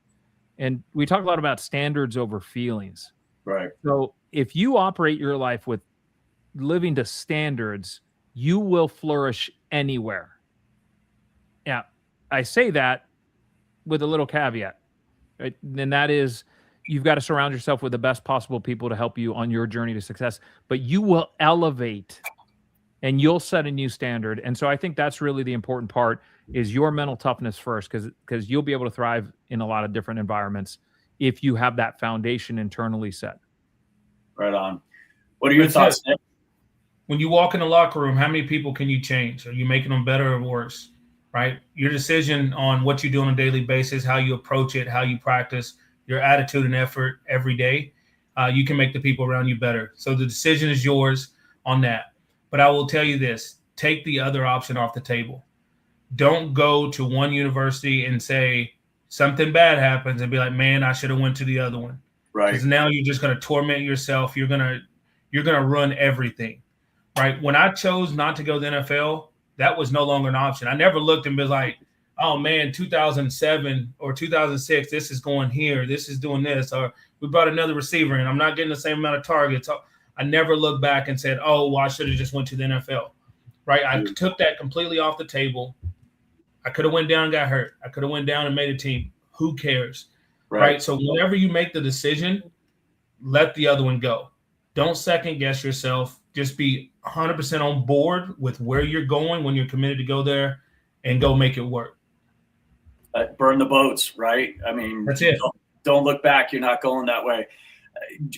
And we talk a lot about standards over feelings. Right. So if you operate your life with living to standards, you will flourish anywhere. Yeah, I say that with a little caveat, right? And that is, you've got to surround yourself with the best possible people to help you on your journey to success. But you will elevate, and you'll set a new standard. And so I think that's really the important part, is your mental toughness first, because you'll be able to thrive in a lot of different environments if you have that foundation internally set. Right on. What are your thoughts, Nick? When you walk in the locker room, how many people can you change? Are you making them better or worse? Right? Your decision on what you do on a daily basis, how you approach it, how you practice, your attitude and effort every day, you can make the people around you better. So the decision is yours on that. But I will tell you this, take the other option off the table. Don't go to one university and say something bad happens and be like, man, I should have went to the other one. Right. Because now you're just going to torment yourself. You're going to run everything. Right. When I chose not to go to the NFL, that was no longer an option. I never looked and was like, oh man, 2007 or 2006, this is going here. This is doing this. Or we brought another receiver and I'm not getting the same amount of targets. I never looked back and said, oh, well, I should have just went to the NFL. Right. I took that completely off the table. I could have went down and got hurt. I could have went down and made a team. Who cares? Right. So whenever you make the decision, let the other one go. Don't second guess yourself. Just be 100% on board with where you're going when you're committed to go there, and go make it work. Burn the boats, right? I mean, that's it. Don't look back. You're not going that way.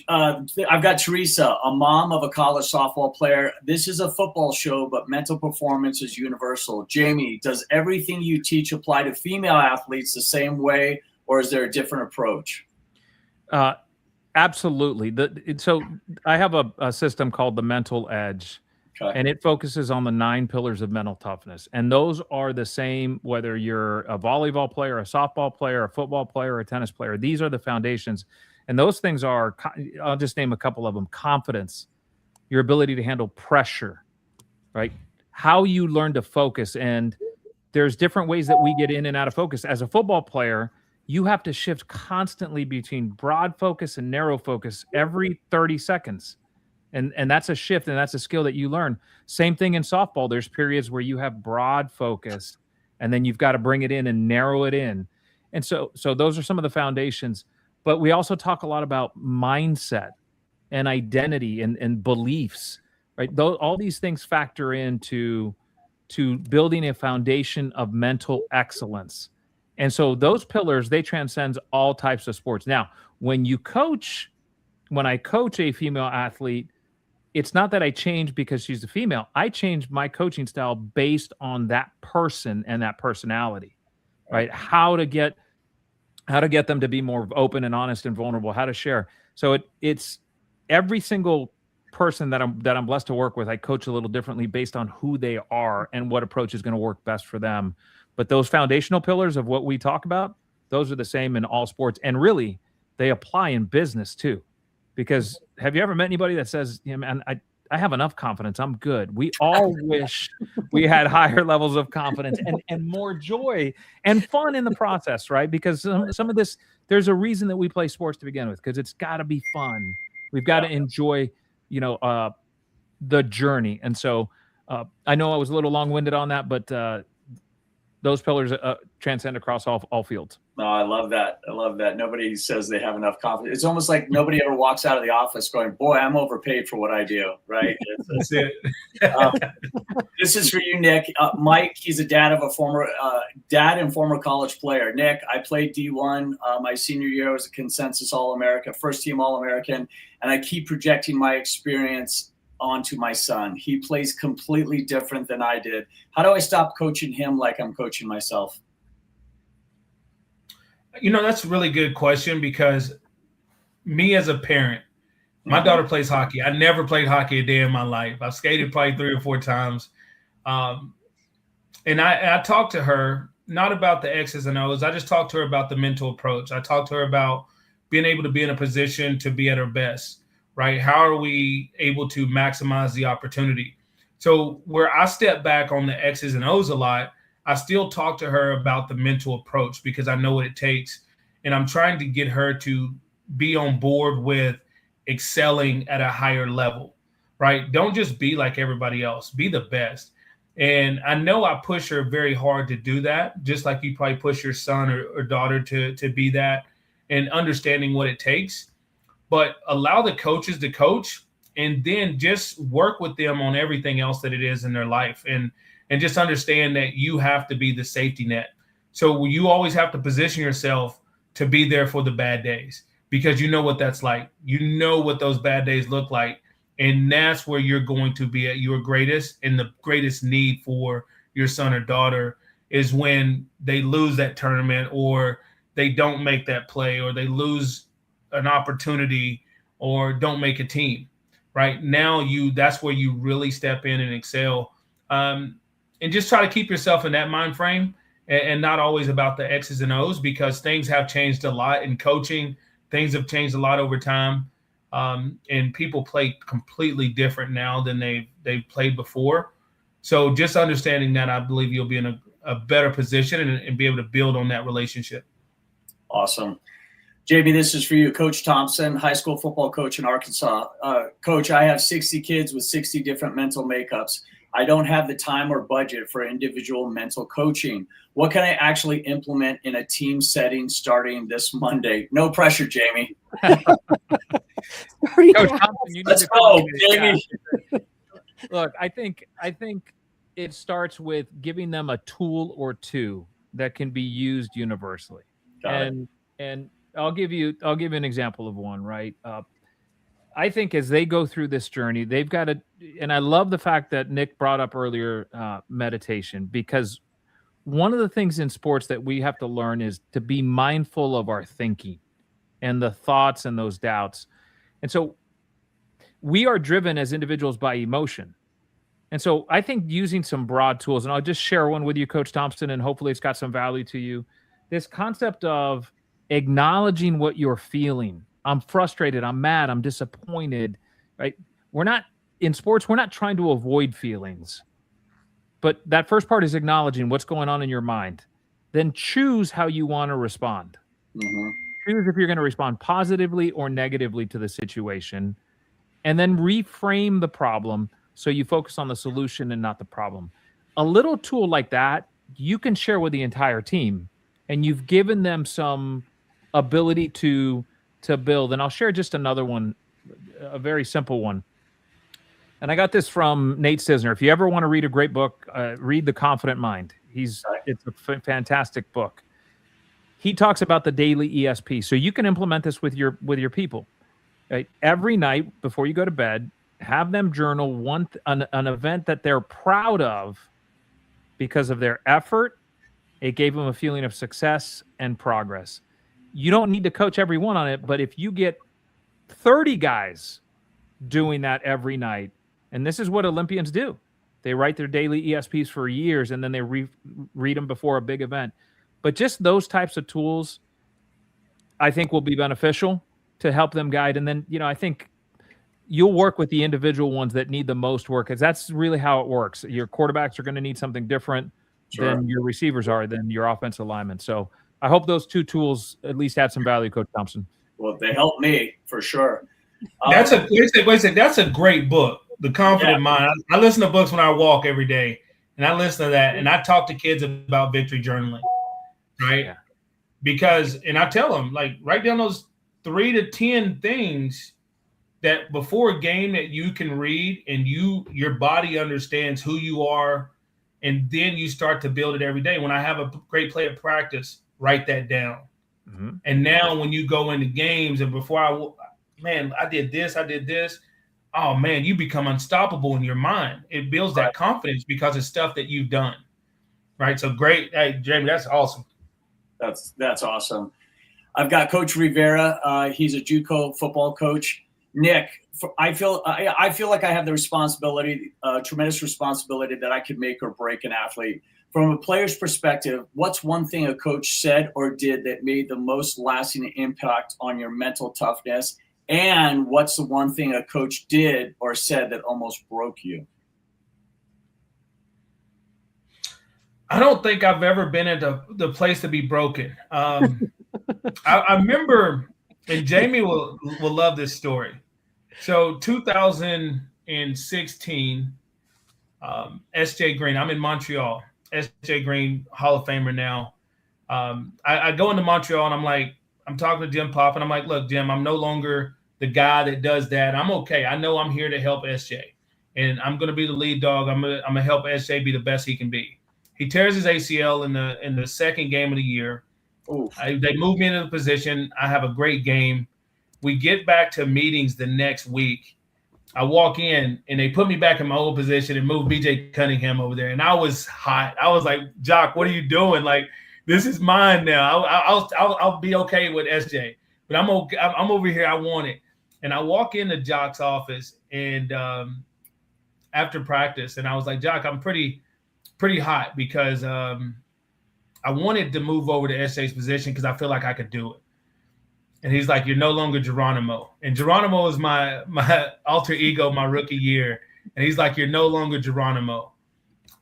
I've got Teresa, a mom of a college softball player. This is a football show, but mental performance is universal. Jaime, does everything you teach apply to female athletes the same way, or is there a different approach? Absolutely. So I have a system called the Mental Edge, and it focuses on the 9 pillars of mental toughness. And those are the same whether you're a volleyball player, a softball player, a football player, or a tennis player. These are the foundations. And those things are, I'll just name a couple of them: confidence, your ability to handle pressure, right? How you learn to focus. And there's different ways that we get in and out of focus. As a football player, you have to shift constantly between broad focus and narrow focus every 30 seconds. And that's a shift, and that's a skill that you learn. Same thing in softball. There's periods where you have broad focus, and then you've got to bring it in and narrow it in. And so those are some of the foundations. But we also talk a lot about mindset and identity and beliefs, right? All these things factor into building a foundation of mental excellence. And so those pillars, they transcend all types of sports. Now, when I coach a female athlete, it's not that I change because she's a female. I change my coaching style based on that person and that personality, right? How to get them to be more open and honest and vulnerable, how to share. So it's every single person that I'm blessed to work with, I coach a little differently based on who they are and what approach is going to work best for them. But those foundational pillars of what we talk about, those are the same in all sports. And really, they apply in business too. Because have you ever met anybody that says, yeah, man, I have enough confidence, I'm good? We all wish we had higher levels of confidence and more joy and fun in the process, right? Because some of this, there's a reason that we play sports to begin with, because it's got to be fun. We've got to enjoy, the journey. And so I know I was a little long-winded on that, but those pillars transcend across all fields. No, I love that. Nobody says they have enough confidence. It's almost like nobody ever walks out of the office going, boy, I'm overpaid for what I do, right? That's it. This is for you, Nick. Mike, he's a dad and former college player. Nick, I played D1 my senior year. I was a consensus All-America, first team All-American, and I keep projecting my experience onto my son. He plays completely different than I did. How do I stop coaching him like I'm coaching myself? That's a really good question, because me as a parent, my daughter plays hockey. I never played hockey a day in my life. I've skated probably 3 or 4 times. And I talked to her, not about the X's and O's. I just talked to her about the mental approach. I talked to her about being able to be in a position to be at her best, right? How are we able to maximize the opportunity? So where I step back on the X's and O's a lot, I still talk to her about the mental approach, because I know what it takes. And I'm trying to get her to be on board with excelling at a higher level, right? Don't just be like everybody else, be the best. And I know I push her very hard to do that, just like you probably push your son or daughter to be that, and understanding what it takes. But allow the coaches to coach, and then just work with them on everything else that it is in their life. And just understand that you have to be the safety net. So you always have to position yourself to be there for the bad days, because you know what that's like. You know what those bad days look like. And that's where you're going to be at your greatest, and the greatest need for your son or daughter is when they lose that tournament, or they don't make that play, or they lose an opportunity, or don't make a team. Right now, that's where you really step in and excel. And just try to keep yourself in that mind frame, and not always about the X's and O's, because things have changed a lot in coaching. Things have changed a lot over time. And people play completely different now than they've played before. So just understanding that, I believe you'll be in a better position and be able to build on that relationship. Awesome. Jaime, this is for you. Coach Thompson, high school football coach in Arkansas. Coach, I have 60 kids with 60 different mental makeups. I don't have the time or budget for individual mental coaching. What can I actually implement in a team setting starting this Monday? No pressure, Jaime. Coach Thompson, you need Let's to go, Jaime. Look, I think it starts with giving them a tool or two that can be used universally. And I'll give you an example of one, right? I think as they go through this journey, they've got to, and I love the fact that Nick brought up earlier, meditation, because one of the things in sports that we have to learn is to be mindful of our thinking and the thoughts and those doubts. And so we are driven as individuals by emotion. And so I think using some broad tools, and I'll just share one with you, Coach Thompson, and hopefully it's got some value to you. This concept of acknowledging what you're feeling. I'm frustrated. I'm mad. I'm disappointed, right? We're not in sports, we're not trying to avoid feelings. But that first part is acknowledging what's going on in your mind. Then choose how you want to respond. Mm-hmm. Choose if you're going to respond positively or negatively to the situation. And then reframe the problem so you focus on the solution and not the problem. A little tool like that, you can share with the entire team. And you've given them some ability to build. And I'll share just another one, a very simple one. And I got this from Nate Sisner. If you ever want to read a great book, read The Confident Mind. It's a fantastic book. He talks about the daily ESP. So you can implement this with your people. Right? Every night before you go to bed, have them journal an event that they're proud of because of their effort. It gave them a feeling of success and progress. You don't need to coach everyone on it, but if you get 30 guys doing that every night, and this is what Olympians do. They write their daily ESPs for years, and then they read them before a big event. But just those types of tools, I think, will be beneficial to help them guide. And then, I think you'll work with the individual ones that need the most work, because that's really how it works. Your quarterbacks are going to need something different than your receivers are, than your offensive linemen. So I hope those two tools at least add some value, Coach Thompson. Well, they help me for sure. That's that's a great book, The Confident Mind. I listen to books when I walk every day, and I listen to that, and I talk to kids about victory journaling, right? Yeah. Because, and I tell them, like, write down those 3 to 10 things that before a game that you can read, and your body understands who you are, and then you start to build it every day. When I have a great play at practice, write that down. Mm-hmm. And now when you go into games, and before I did this. Oh man, you become unstoppable in your mind. It builds that confidence because of stuff that you've done. Right. So great. Hey, Jaime, that's awesome. That's awesome. I've got Coach Rivera. He's a JUCO football coach. Nick, I feel like I have the responsibility, tremendous responsibility, that I could make or break an athlete. From a player's perspective, what's one thing a coach said or did that made the most lasting impact on your mental toughness? And what's the one thing a coach did or said that almost broke you? I don't think I've ever been at the place to be broken. I remember, and Jaime will love this story. So 2016, SJ Green, I'm in Montreal. SJ Green, Hall of Famer now. I go into Montreal, and I'm talking to Jim Pop, and I'm like, look, Jim, I'm no longer the guy that does that. I'm okay. I know I'm here to help SJ, and I'm going to be the lead dog. I'm gonna help SJ be the best he can be. He tears his ACL in the second game of the year. They move me into the position. I have a great game. We get back to meetings the next week. I walk in, and they put me back in my old position and move BJ Cunningham over there. And I was hot. I was like, Jock, what are you doing? Like, this is mine now. I'll be okay with SJ, but I'm okay. I'm over here. I want it. And I walk into Jock's office, and after practice, and I was like, Jock, I'm pretty hot because I wanted to move over to SJ's position because I feel like I could do it. And he's like, you're no longer Geronimo. And Geronimo is my alter ego my rookie year. And he's like, you're no longer Geronimo.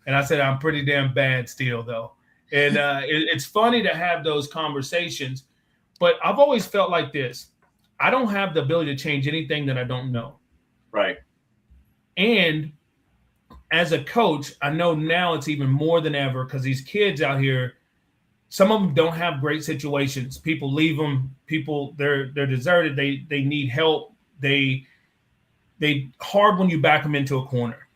And I said, I'm pretty damn bad still, though. And it's funny to have those conversations. But I've always felt like this. I don't have the ability to change anything that I don't know. Right. And as a coach, I know now it's even more than ever, because these kids out here, some of them don't have great situations. People leave them. They're deserted. They need help. They hard when you back them into a corner.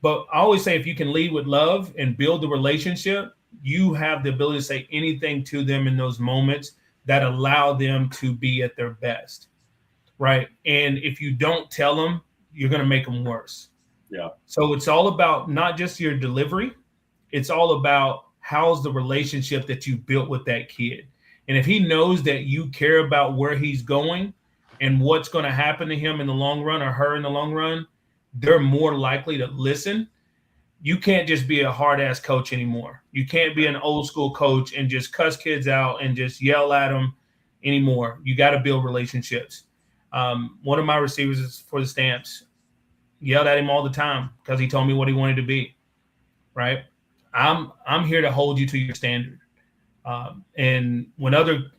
But I always say, if you can lead with love and build the relationship, you have the ability to say anything to them in those moments that allow them to be at their best, right? And if you don't tell them, you're going to make them worse. Yeah. So it's all about not just your delivery. It's all about how's the relationship that you built with that kid. And if he knows that you care about where he's going and what's going to happen to him in the long run, or her in the long run, they're more likely to listen. You can't just be a hard-ass coach anymore. You can't be an old-school coach and just cuss kids out and just yell at them anymore. You got to build relationships. One of my receivers is for the Stamps. yelled at him all the time because he told me what he wanted to be, right? I'm here to hold you to your standard. And when other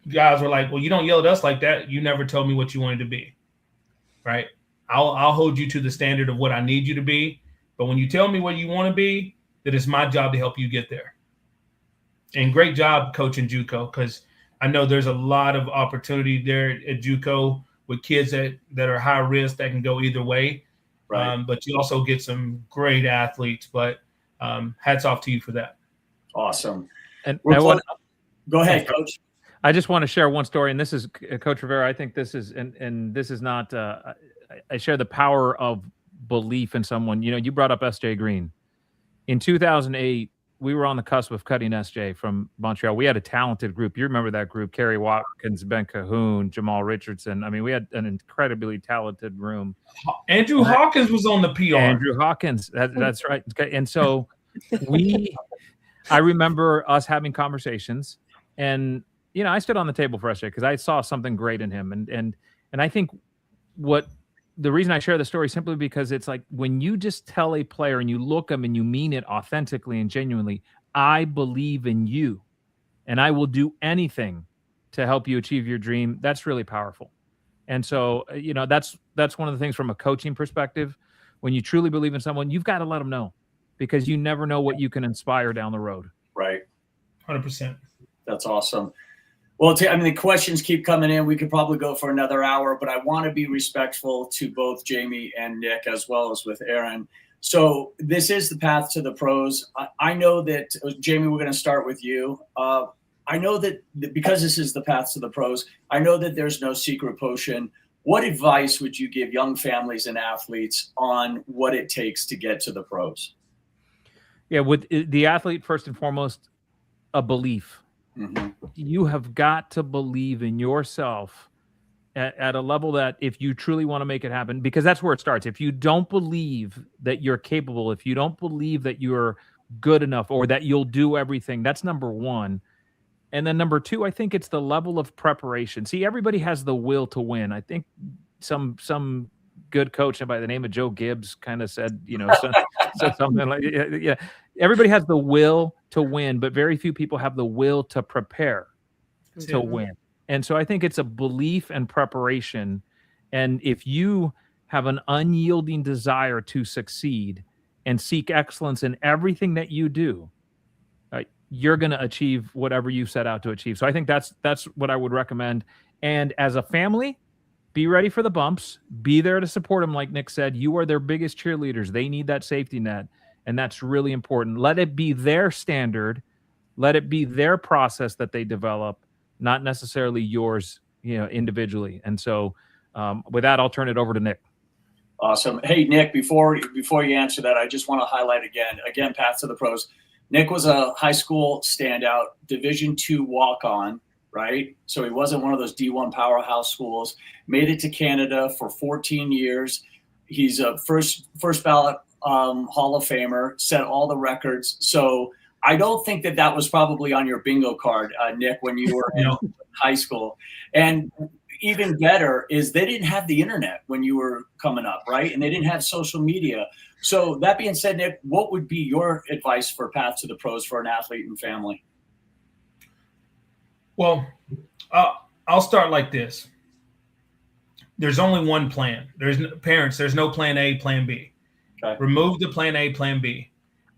guys were like, well, you don't yell at us like that. You never told me what you wanted to be, right? I'll hold you to the standard of what I need you to be. But when you tell me what you want to be, that it's my job to help you get there. And great job coaching JUCO, because I know there's a lot of opportunity there at JUCO with kids that are high risk that can go either way. Right. But you also get some great athletes. But hats off to you for that. Awesome. And go ahead, Coach. I just want to share one story, and this is Coach Rivera. I think this is, and this is not. I share the power of belief in someone. You know, you brought up S.J. Green. In 2008, we were on the cusp of cutting S.J. from Montreal. We had a talented group. You remember that group: Kerry Watkins, Ben Cahoon, Jamal Richardson. I mean, we had an incredibly talented room. Andrew Hawkins was on the PR. Andrew Hawkins, that's right. And so I remember us having conversations, and you know, I stood on the table for S.J. because I saw something great in him, and I think the reason I share the story simply because it's like when you just tell a player and you look them and you mean it authentically and genuinely, I believe in you and I will do anything to help you achieve your dream. That's really powerful. And so, you know, that's one of the things from a coaching perspective. When you truly believe in someone, you've got to let them know, because you never know what you can inspire down the road. Right. 100%. That's awesome. Well, I mean, the questions keep coming in. We could probably go for another hour, but I want to be respectful to both Jaime and Nick, as well as with Aaron. So this is the path to the pros. I know that, Jaime, we're going to start with you. I know that because this is the path to the pros, I know that there's no secret potion. What advice would you give young families and athletes on what it takes to get to the pros? Yeah, with the athlete, first and foremost, a belief. Mm-hmm. You have got to believe in yourself at a level that if you truly want to make it happen, because that's where it starts. If you don't believe that you're capable, if you don't believe that you're good enough or that you'll do everything, that's number one. And then number two, I think it's the level of preparation. See, everybody has the will to win. I think some good coach by the name of Joe Gibbs kind of said, you know, said something like, yeah, everybody has the will to win, but very few people have the will to prepare to win. And so I think it's a belief and preparation. And if you have an unyielding desire to succeed and seek excellence in everything that you do, you're going to achieve whatever you set out to achieve. So I think that's what I would recommend. And as a family, be ready for the bumps. Be there to support them. Like Nick said, you are their biggest cheerleaders. They need that safety net. And that's really important. Let it be their standard. Let it be their process that they develop, not necessarily yours, you know, individually. And so with that, I'll turn it over to Nick. Awesome. Hey, Nick, before you answer that, I just want to highlight again, path to the pros. Nick was a high school standout, Division II walk-on, right? So he wasn't one of those D1 powerhouse schools. Made it to Canada for 14 years. He's a first ballot Hall of Famer, set all the records. So I don't think that was probably on your bingo card, Nick, when you were in high school. And even better is they didn't have the internet when you were coming up, right? And they didn't have social media. So that being said, Nick, what would be your advice for path to the pros for an athlete and family? Well, I'll start like this. There's only one plan. There's no plan A, plan B. Okay. Remove the plan A, plan B,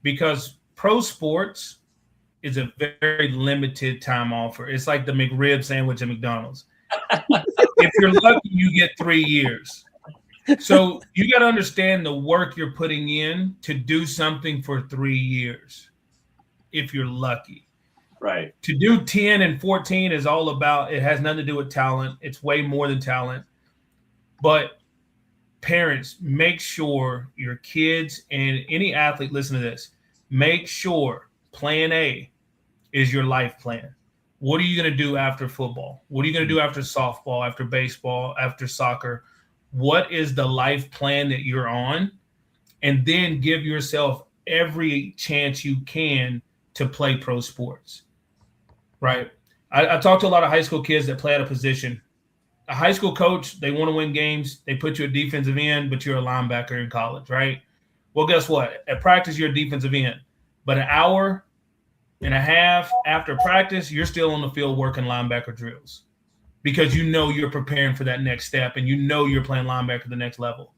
because pro sports is a very limited time offer. It's like the McRib sandwich at McDonald's. If you're lucky, you get 3 years. So you got to understand the work you're putting in to do something for 3 years, if you're lucky. Right. To do 10 and 14 is all about, it has nothing to do with talent. It's way more than talent. But parents, make sure your kids and any athlete, listen to this, make sure plan A is your life plan. What are you going to do after football? What are you going to do after softball, after baseball, after soccer? What is the life plan that you're on? And then give yourself every chance you can to play pro sports, right? I talk to a lot of high school kids that play at a position. a high school coach, they want to win games. They put you a defensive end, but you're a linebacker in college, right? Well, guess what? At practice, you're a defensive end. But an hour and a half after practice, you're still on the field working linebacker drills because you know you're preparing for that next step and you know you're playing linebacker the next level,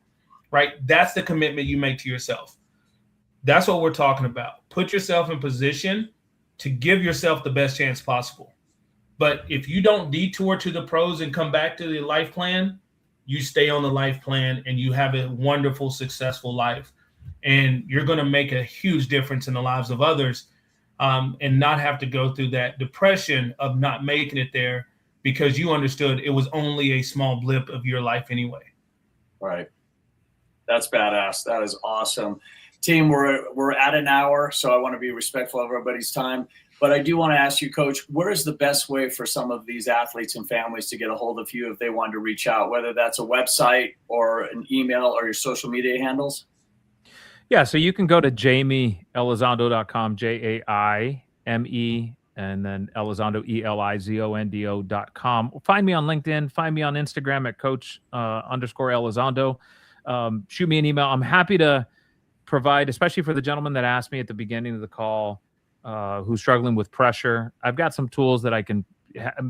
right? That's the commitment you make to yourself. That's what we're talking about. Put yourself in position to give yourself the best chance possible. But if you don't detour to the pros and come back to the life plan, you stay on the life plan and you have a wonderful, successful life. And you're going to make a huge difference in the lives of others, and not have to go through that depression of not making it there because you understood it was only a small blip of your life anyway. Right. That's badass. That is awesome. Team, we're at an hour, so I want to be respectful of everybody's time. But I do want to ask you, Coach, where is the best way for some of these athletes and families to get a hold of you if they wanted to reach out, whether that's a website or an email or your social media handles? Yeah, so you can go to JaimeElizondo.com, Jaime, and then Elizondo, ELIZONDO.com. Find me on LinkedIn. Find me on Instagram at Coach_Elizondo. Shoot me an email. I'm happy to provide, especially for the gentleman that asked me at the beginning of the call, who's struggling with pressure. I've got some tools that I'm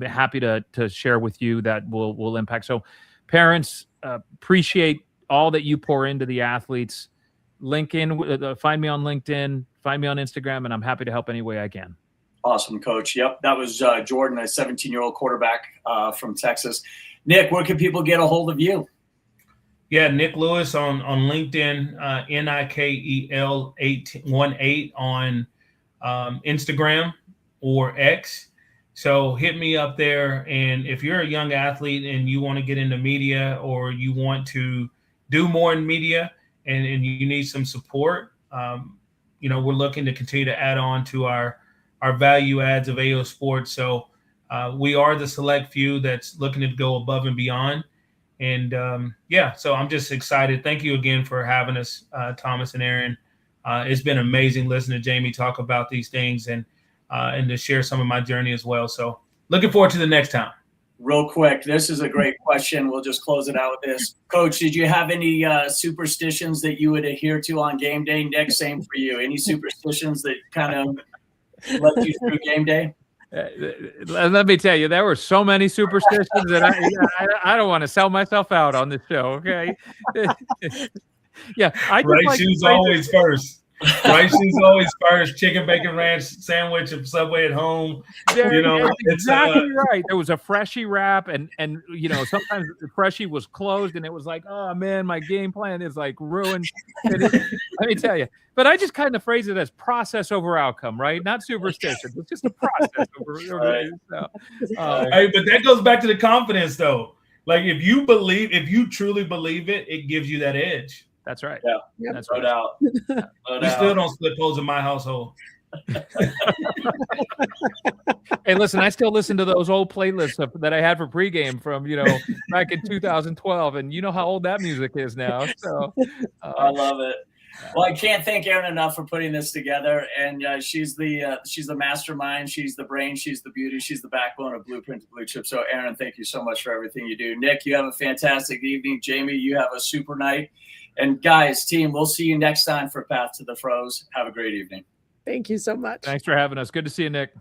happy to share with you that will impact. So parents, appreciate all that you pour into the athletes. Find me on LinkedIn, find me on Instagram, and I'm happy to help any way I can. Awesome, Coach. Yep, that was Jordan, a 17-year-old quarterback from Texas. Nick, where can people get a hold of you? Yeah, Nick Lewis on LinkedIn, NIKEL818 on Instagram or X. So hit me up there. And if you're a young athlete and you want to get into media or you want to do more in media and you need some support, we're looking to continue to add on to our value adds of AO Sports. So we are the select few that's looking to go above and beyond. And so I'm just excited. Thank you again for having us, Thomas and Aaron. It's been amazing listening to Jaime talk about these things and to share some of my journey as well. So looking forward to the next time. Real quick, this is a great question. We'll just close it out with this. Coach, did you have any superstitions that you would adhere to on game day? Nick, same for you. Any superstitions that kind of led you through game day? Let me tell you, there were so many superstitions that I don't want to sell myself out on this show. Okay. Yeah. Right shoes always first. Right shoes always first. Chicken bacon ranch sandwich of Subway at home. It's exactly right. There was a Freshie wrap, and sometimes the Freshie was closed, and it was like, oh man, my game plan is like ruined. Let me tell you. But I just kind of phrase it as process over outcome, right? Not superstition. It's just a process over. Right. Hey, but that goes back to the confidence, though. Like if you truly believe it, it gives you that edge. That's right. Yeah, Yep. that's no doubt. We still don't split poles in my household. Hey, listen, I still listen to those old playlists that I had for pregame from, back in 2012. And you know how old that music is now. So I love it. Well, I can't thank Erin enough for putting this together. And she's the mastermind. She's the brain. She's the beauty. She's the backbone of Blueprint to Bluechip. So, Erin, thank you so much for everything you do. Nick, you have a fantastic evening. Jaime, you have a super night. And guys, team, we'll see you next time for Path to the Pros. Have a great evening. Thank you so much. Thanks for having us. Good to see you, Nick.